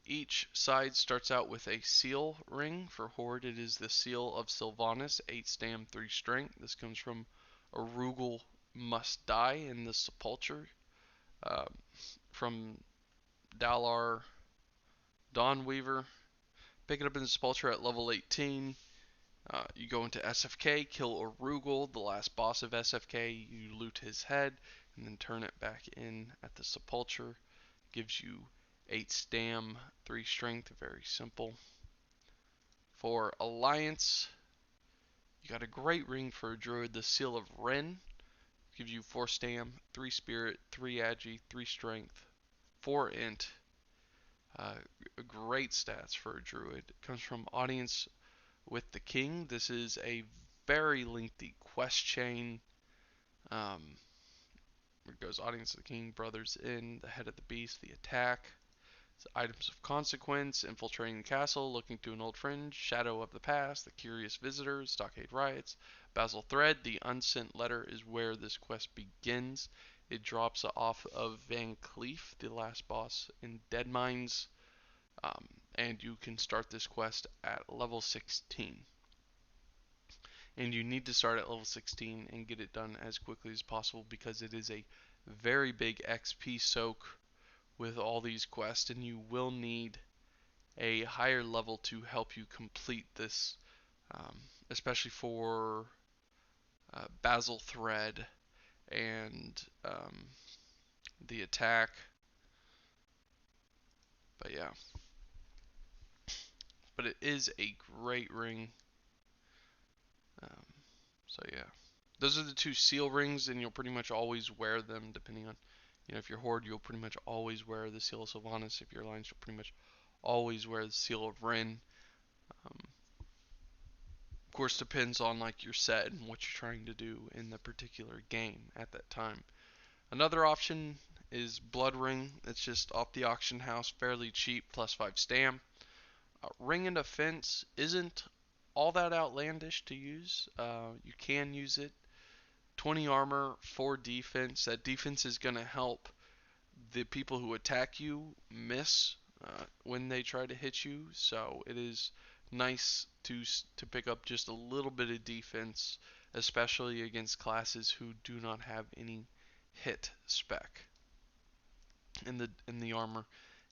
each side starts out with a seal ring. For horde, it is the Seal of Sylvanas, 8 stam, 3 strength. This comes from Arugal Must Die in the Sepulture. From Dalar Dawnweaver. Pick it up in the sepulcher at level 18. You go into SFK, kill Orugel, the last boss of SFK. You loot his head, and then turn it back in at the sepulcher. Gives you 8 stam, 3 strength, very simple. For Alliance, you got a great ring for a Druid, the Seal of Ren. Gives you 4 stam, 3 spirit, 3 agi, 3 strength, 4 int. Great stats for a Druid. It comes from Audience with the King. This is a very lengthy quest chain. It goes Audience of the King, Brothers in, the Head of the Beast, the Attack. Items of Consequence, Infiltrating the Castle, Looking to an Old Friend, Shadow of the Past, The Curious Visitors, Stockade Riots, Basil Thread. The Unsent Letter is where this quest begins. It drops off of Van Cleef, the last boss in Deadmines, and you can start this quest at level 16. And you need to start at level 16 and get it done as quickly as possible because it is a very big XP soak with all these quests, and you will need a higher level to help you complete this, especially for Basil Thread and the Attack. But yeah, but it is a great ring. So yeah, those are the 2 seal rings, and you'll pretty much always wear them depending on, if you're Horde, you'll pretty much always wear the Seal of Sylvanas. If you're Alliance, you'll pretty much always wear the Seal of Ren. Of course, depends on like your set and what you're trying to do in the particular game at that time. Another option is Blood Ring. It's just off the auction house, fairly cheap, plus 5 stam. Ring and Defense isn't all that outlandish to use. You can use it. 20 armor, 4 defense. That defense is going to help the people who attack you miss when they try to hit you. So it is nice to pick up just a little bit of defense, especially against classes who do not have any hit spec. And the armor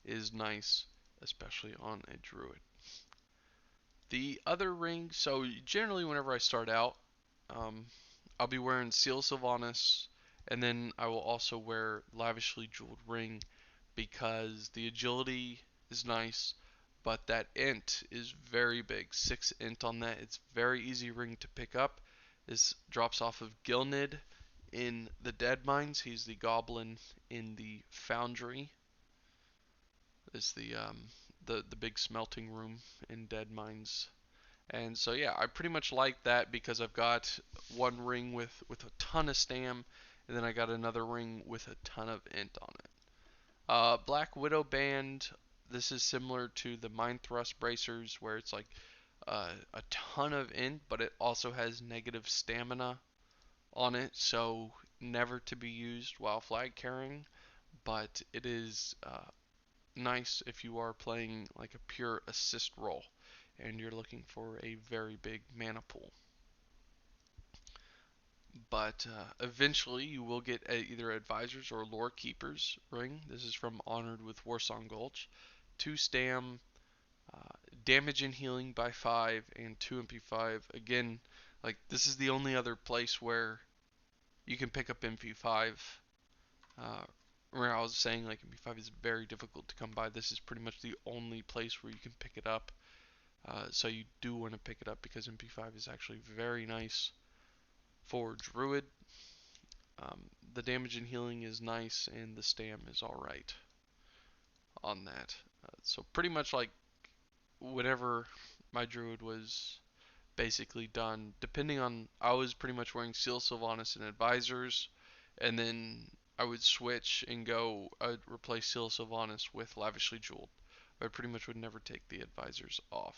is nice, especially on a Druid. The other ring, so generally whenever I start out, I'll be wearing Seal Sylvanas, and then I will also wear Lavishly Jeweled Ring because the agility is nice, but that int is very big. 6 int on that. It's very easy ring to pick up. This drops off of Gilnid in the Deadmines. He's the Goblin in the Foundry. Is the big smelting room in Deadmines. And so yeah, I pretty much like that because I've got one ring with a ton of stam, and then I got another ring with a ton of int on it. Black Widow Band. This is similar to the Mind Thrust Bracers, where it's like a ton of int, but it also has negative stamina on it, so never to be used while flag carrying. But it is nice if you are playing like a pure assist role and you're looking for a very big mana pool. But eventually you will get either Advisors or Lore Keepers ring. This is from Honored with Warsong Gulch. 2 stam, damage and healing by 5, and 2 MP5. Again, like this is the only other place where you can pick up MP5. Where I was saying like MP5 is very difficult to come by. This is pretty much the only place where you can pick it up. So you do want to pick it up because MP5 is actually very nice for Druid. The damage and healing is nice, and the stam is alright on that. So pretty much like whenever my Druid was basically done, depending on, I was pretty much wearing Seal Sylvanas and Advisors, and then I would switch and go, I'd replace Seal Sylvanas with Lavishly Jeweled. I pretty much would never take the Advisors off.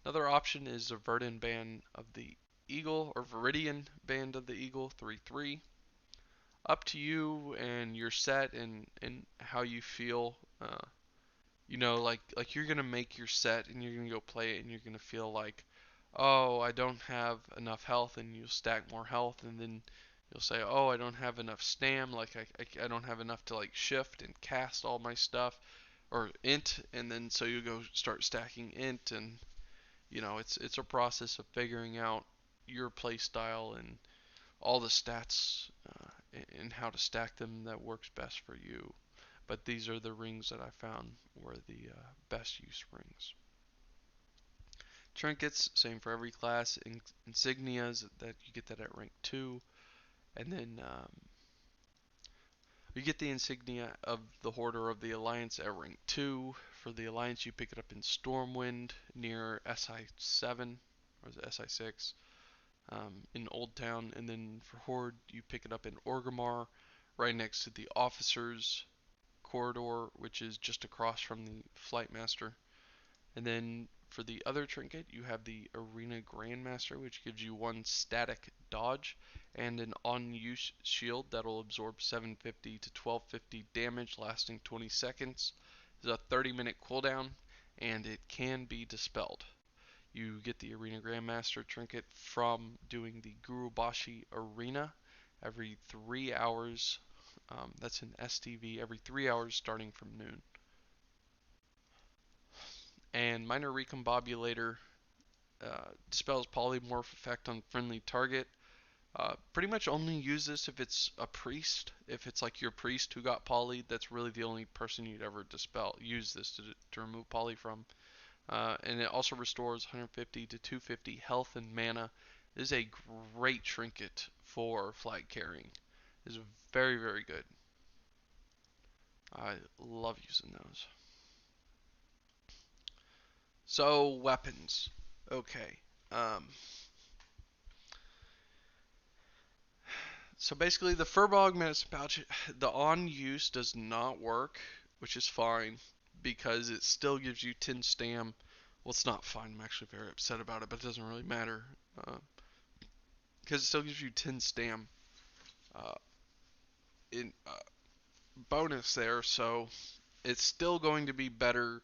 Another option is the Verdant Band of the Eagle, or Viridian Band of the Eagle, 3/3. Up to you and your set and how you feel. Like you're gonna make your set and you're gonna go play it and you're gonna feel like, oh, I don't have enough health, and you'll stack more health, and then you'll say, oh, I don't have enough stam, like I don't have enough to like shift and cast all my stuff. or int, and then so you go start stacking int, and it's a process of figuring out your play style and all the stats and how to stack them that works best for you. But these are the rings that I found were the best use rings. Trinkets, same for every class. Insignias, that you get that at rank 2. And then you get the insignia of the Hoarder of the Alliance at rank 2. For the Alliance, you pick it up in Stormwind near SI7, or is it SI6, in Old Town. And then for Horde, you pick it up in Orgrimmar, right next to the Officers Corridor, which is just across from the Flight Master. And then for the other trinket, you have the Arena Grandmaster, which gives you 1 static dodge and an on-use shield that'll absorb 750 to 1250 damage lasting 20 seconds. There's a 30-minute cooldown, and it can be dispelled. You get the Arena Grandmaster trinket from doing the Gurubashi Arena every 3 hours. That's an STV every 3 hours starting from noon. And Minor Recombobulator dispels polymorph effect on friendly target. Pretty much only use this if it's a priest. If it's like your priest who got poly, that's really the only person you'd ever use this to remove poly from. And it also restores 150 to 250 health and mana. It is a great trinket for flag carrying. It is very, very good. I love using those. So, weapons. Okay. So basically, the Furbog Medicine Pouch, the on use does not work, which is fine, because it still gives you 10 stam. Well, it's not fine. I'm actually very upset about it, but it doesn't really matter. Because it still gives you 10 stam in bonus there, so it's still going to be better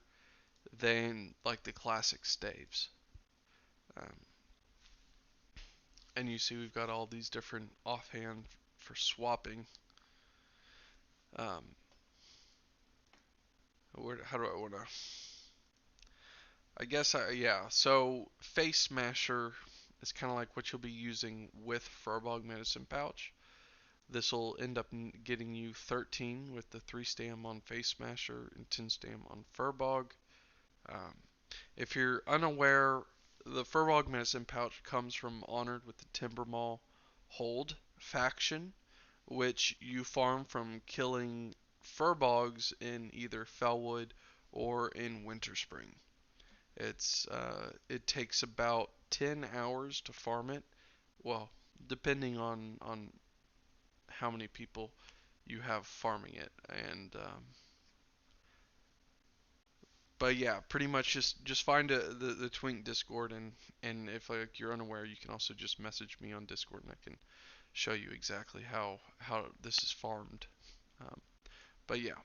than like the classic staves. And you see we've got all these different offhand for swapping. How do I want to? I guess yeah. So Face Smasher is kind of like what you'll be using with Furbog Medicine Pouch. This will end up getting you 13 with the 3 stam on Face Smasher and 10 stam on Furbog. If you're unaware, the Furbog Medicine Pouch comes from Honored with the Timbermaw Hold faction, which you farm from killing Furbogs in either Fellwood or in Winterspring. It takes about 10 hours to farm it. Well, depending on how many people you have farming it, and but yeah, pretty much just find the Twink Discord, and if like you're unaware, you can also just message me on Discord, and I can show you exactly how this is farmed. Um, but yeah,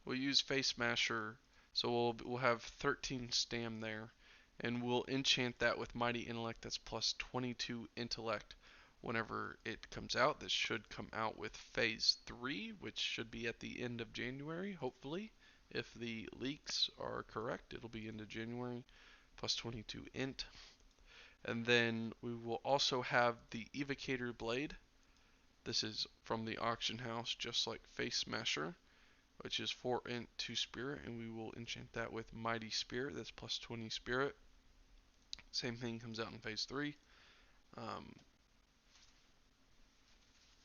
we'll use Face Smasher, so we'll have 13 stam there, and we'll enchant that with Mighty Intellect. That's plus 22 intellect whenever it comes out. This should come out with Phase 3, which should be at the end of January, hopefully. If the leaks are correct, it'll be into January, plus 22 int. And then we will also have the Evocator Blade. This is from the auction house, just like Face Smasher, which is 4 int 2 spirit, and we will enchant that with Mighty Spirit. That's plus 20 spirit. Same thing comes out in Phase 3.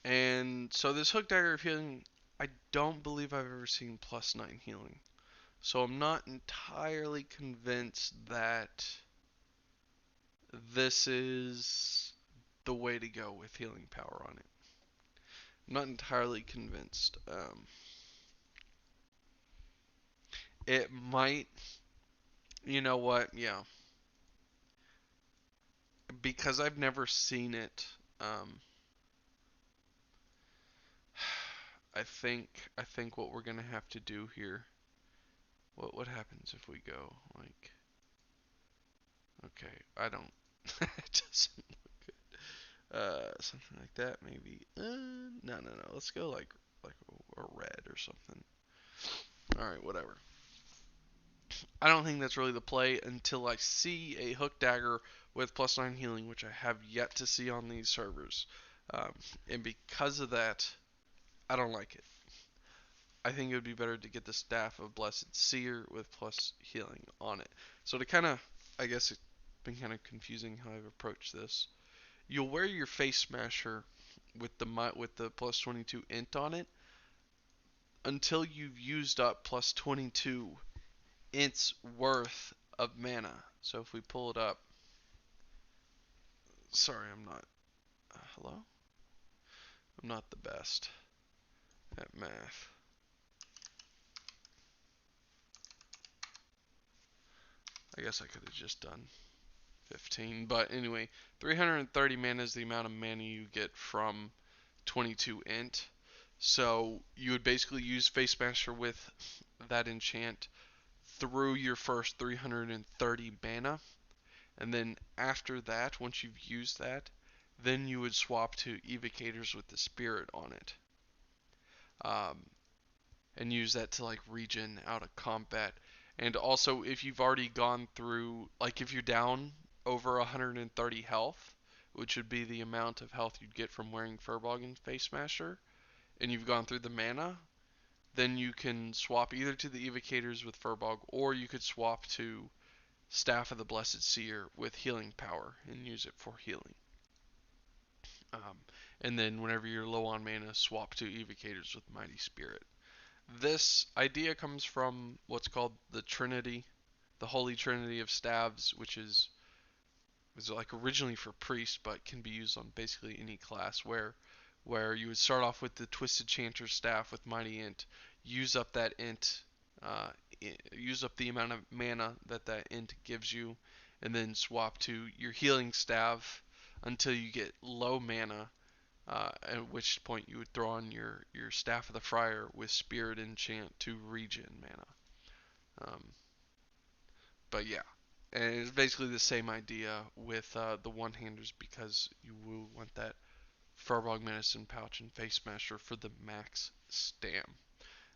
And so this Hook Dagger of Healing, I don't believe I've ever seen plus 9 healing. So I'm not entirely convinced that this is the way to go with healing power on it. I'm not entirely convinced. It might, you know what, yeah. Because I've never seen it, I think what we're gonna have to do here. What happens if we go like? Okay, I don't. It doesn't look good. Something like that maybe. No. Let's go like a red or something. All right, whatever. I don't think that's really the play until I see a hook dagger with +9 healing, which I have yet to see on these servers. Um, and because of that, I don't like it. I think it would be better to get the Staff of Blessed Seer with plus healing on it. So to kind of, I guess it's been kind of confusing how I've approached this. You'll wear your Face Smasher with the plus 22 int on it until you've used up plus 22 ints worth of mana. So if we pull it up, sorry, I'm not. Hello? I'm not the best at math. I guess I could have just done 15. But anyway, 330 mana is the amount of mana you get from 22 int. So you would basically use Face Smasher with that enchant through your first 330 mana. And then after that, once you've used that, then you would swap to Evocators with the Spirit on it. And use that to like regen out of combat. And also, if you've already gone through, like if you're down over 130 health, which would be the amount of health you'd get from wearing Furbog and Face Smasher, and you've gone through the mana, then you can swap either to the Evocators with Furbog, or you could swap to Staff of the Blessed Seer with healing power and use it for healing. And then whenever you're low on mana, swap to Evocators with Mighty Spirit. This idea comes from what's called the Trinity, the Holy Trinity of Staves, which is like originally for priests, but can be used on basically any class. Where you would start off with the Twisted Chanter's Staff with Mighty Int, use up that int, use up the amount of mana that int gives you, and then swap to your Healing Staff until you get low mana. At which point you would throw on your Staff of the Friar with Spirit Enchant to regen mana. But yeah, and it's basically the same idea with the one-handers because you will want that Furbog Medicine Pouch and Face Smasher for the max stam.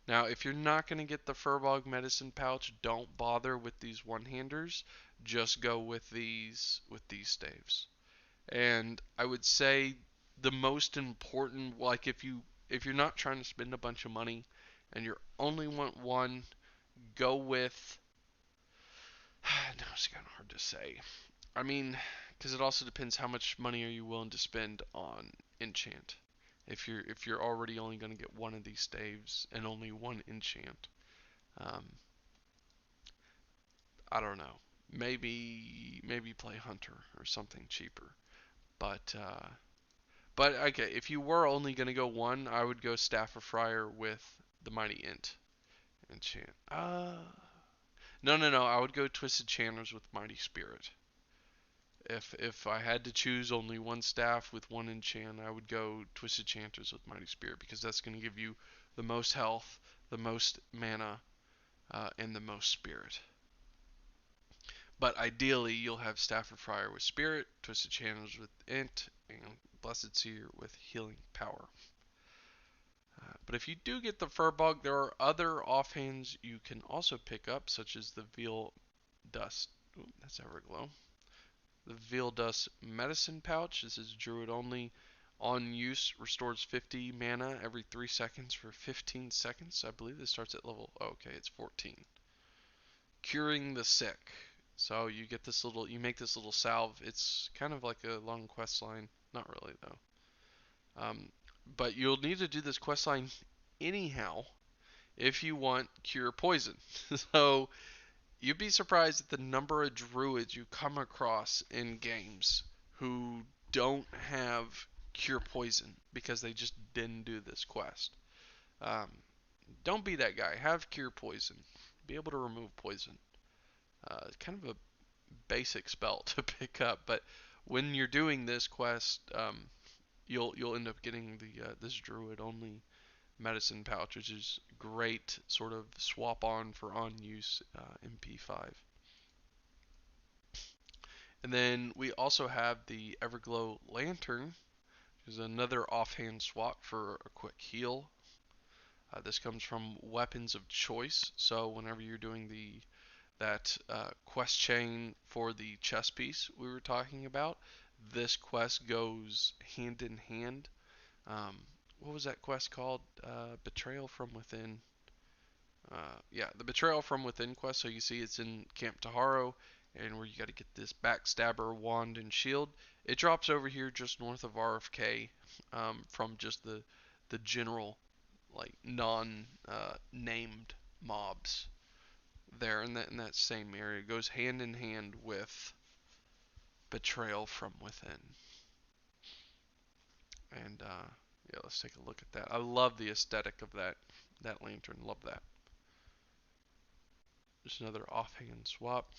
Now, if you're not going to get the Furbog Medicine Pouch, don't bother with these one-handers. Just go with these staves. And I would say the most important, like if you're not trying to spend a bunch of money and you only want one, go with. No, it's kind of hard to say. I mean, because it also depends how much money are you willing to spend on enchant. If you're already only going to get one of these staves and only one enchant, um, I don't know. Maybe play Hunter or something cheaper. But okay, if you were only gonna go one, I would go Staff of Friar with the Mighty Int enchant. No. I would go Twisted Channers with Mighty Spirit. If I had to choose only one staff with one enchant, I would go Twisted Chanters with Mighty Spirit because that's going to give you the most health, the most mana, and the most spirit. But ideally, you'll have Staff of Friar with Spirit, Twisted Channels with Int, and Blessed Seer with Healing Power. But if you do get the Furbog, there are other offhands you can also pick up, such as the Veil Dust. Ooh, that's Everglow. The Veil Dust Medicine Pouch. This is Druid only. On use, restores 50 mana every 3 seconds for 15 seconds. I believe this starts at level. Oh, okay, it's 14. Curing the Sick. So you get this little. You make this little salve. It's kind of like a long quest line. Not really though. But you'll need to do this quest line anyhow if you want Cure Poison. So you'd be surprised at the number of druids you come across in games who don't have Cure Poison because they just didn't do this quest. Um, don't be that guy. Have Cure Poison. Be able to remove poison. Kind of a basic spell to pick up, but when you're doing this quest, you'll end up getting the this druid only medicine pouch, which is great sort of swap on for on use MP5. And then we also have the Everglow Lantern, which is another offhand swap for a quick heal. This comes from Weapons of Choice, so whenever you're doing the that quest chain for the chess piece we were talking about. This quest goes hand in hand. Um, what was that quest called? Betrayal from Within. Yeah, the Betrayal from Within quest. So you see it's in Camp Taharo, and where you got to get this backstabber wand and shield. It drops over here just north of RFK, from just the general like non named mobs there in that same area. It goes hand in hand with Betrayal from Within. And yeah, let's take a look at that. I love the aesthetic of that lantern. Love that. Just another offhand swap.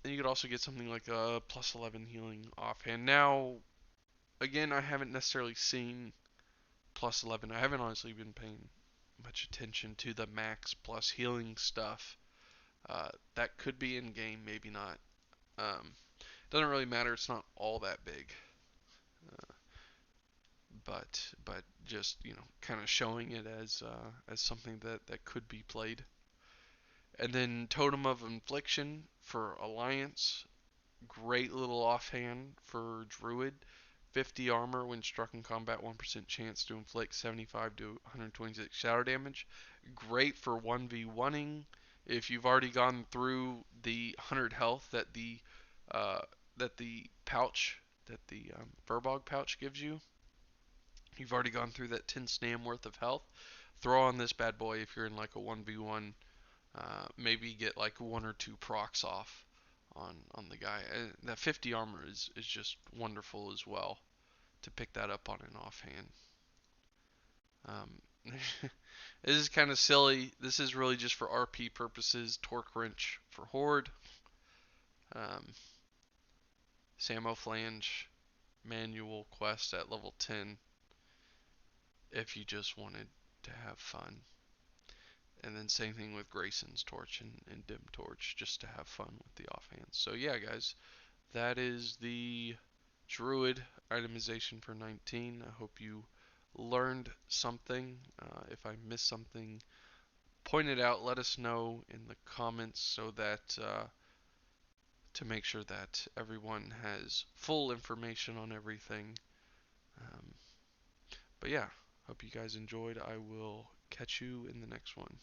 And you could also get something like a plus 11 healing offhand. Now, again, I haven't necessarily seen plus 11. I haven't honestly been paying much attention to the max plus healing stuff. That could be in game, maybe not. Doesn't really matter. It's not all that big. Uh, but just kind of showing it as something that could be played. And then Totem of Infliction for Alliance. Great little offhand for Druid. 50 armor when struck in combat, 1% chance to inflict 75 to 126 shadow damage. Great for 1v1ing. If you've already gone through the 100 health uh, that the pouch, that the Furbog pouch gives you, you've already gone through that 10 snam worth of health. Throw on this bad boy if you're in like a 1v1. Maybe get like one or two procs off on the guy. That 50 armor is just wonderful as well to pick that up on an offhand. This is kind of silly. This is really just for RP purposes. Torque Wrench for Horde. Um, Samo Flange manual quest at level 10 if you just wanted to have fun. And then same thing with Grayson's Torch and Dim Torch, just to have fun with the offhands. So yeah, guys, that is the Druid itemization for 19. I hope you learned something. If I missed something, point it out. Let us know in the comments so that to make sure that everyone has full information on everything. Um, but yeah, hope you guys enjoyed. I will catch you in the next one.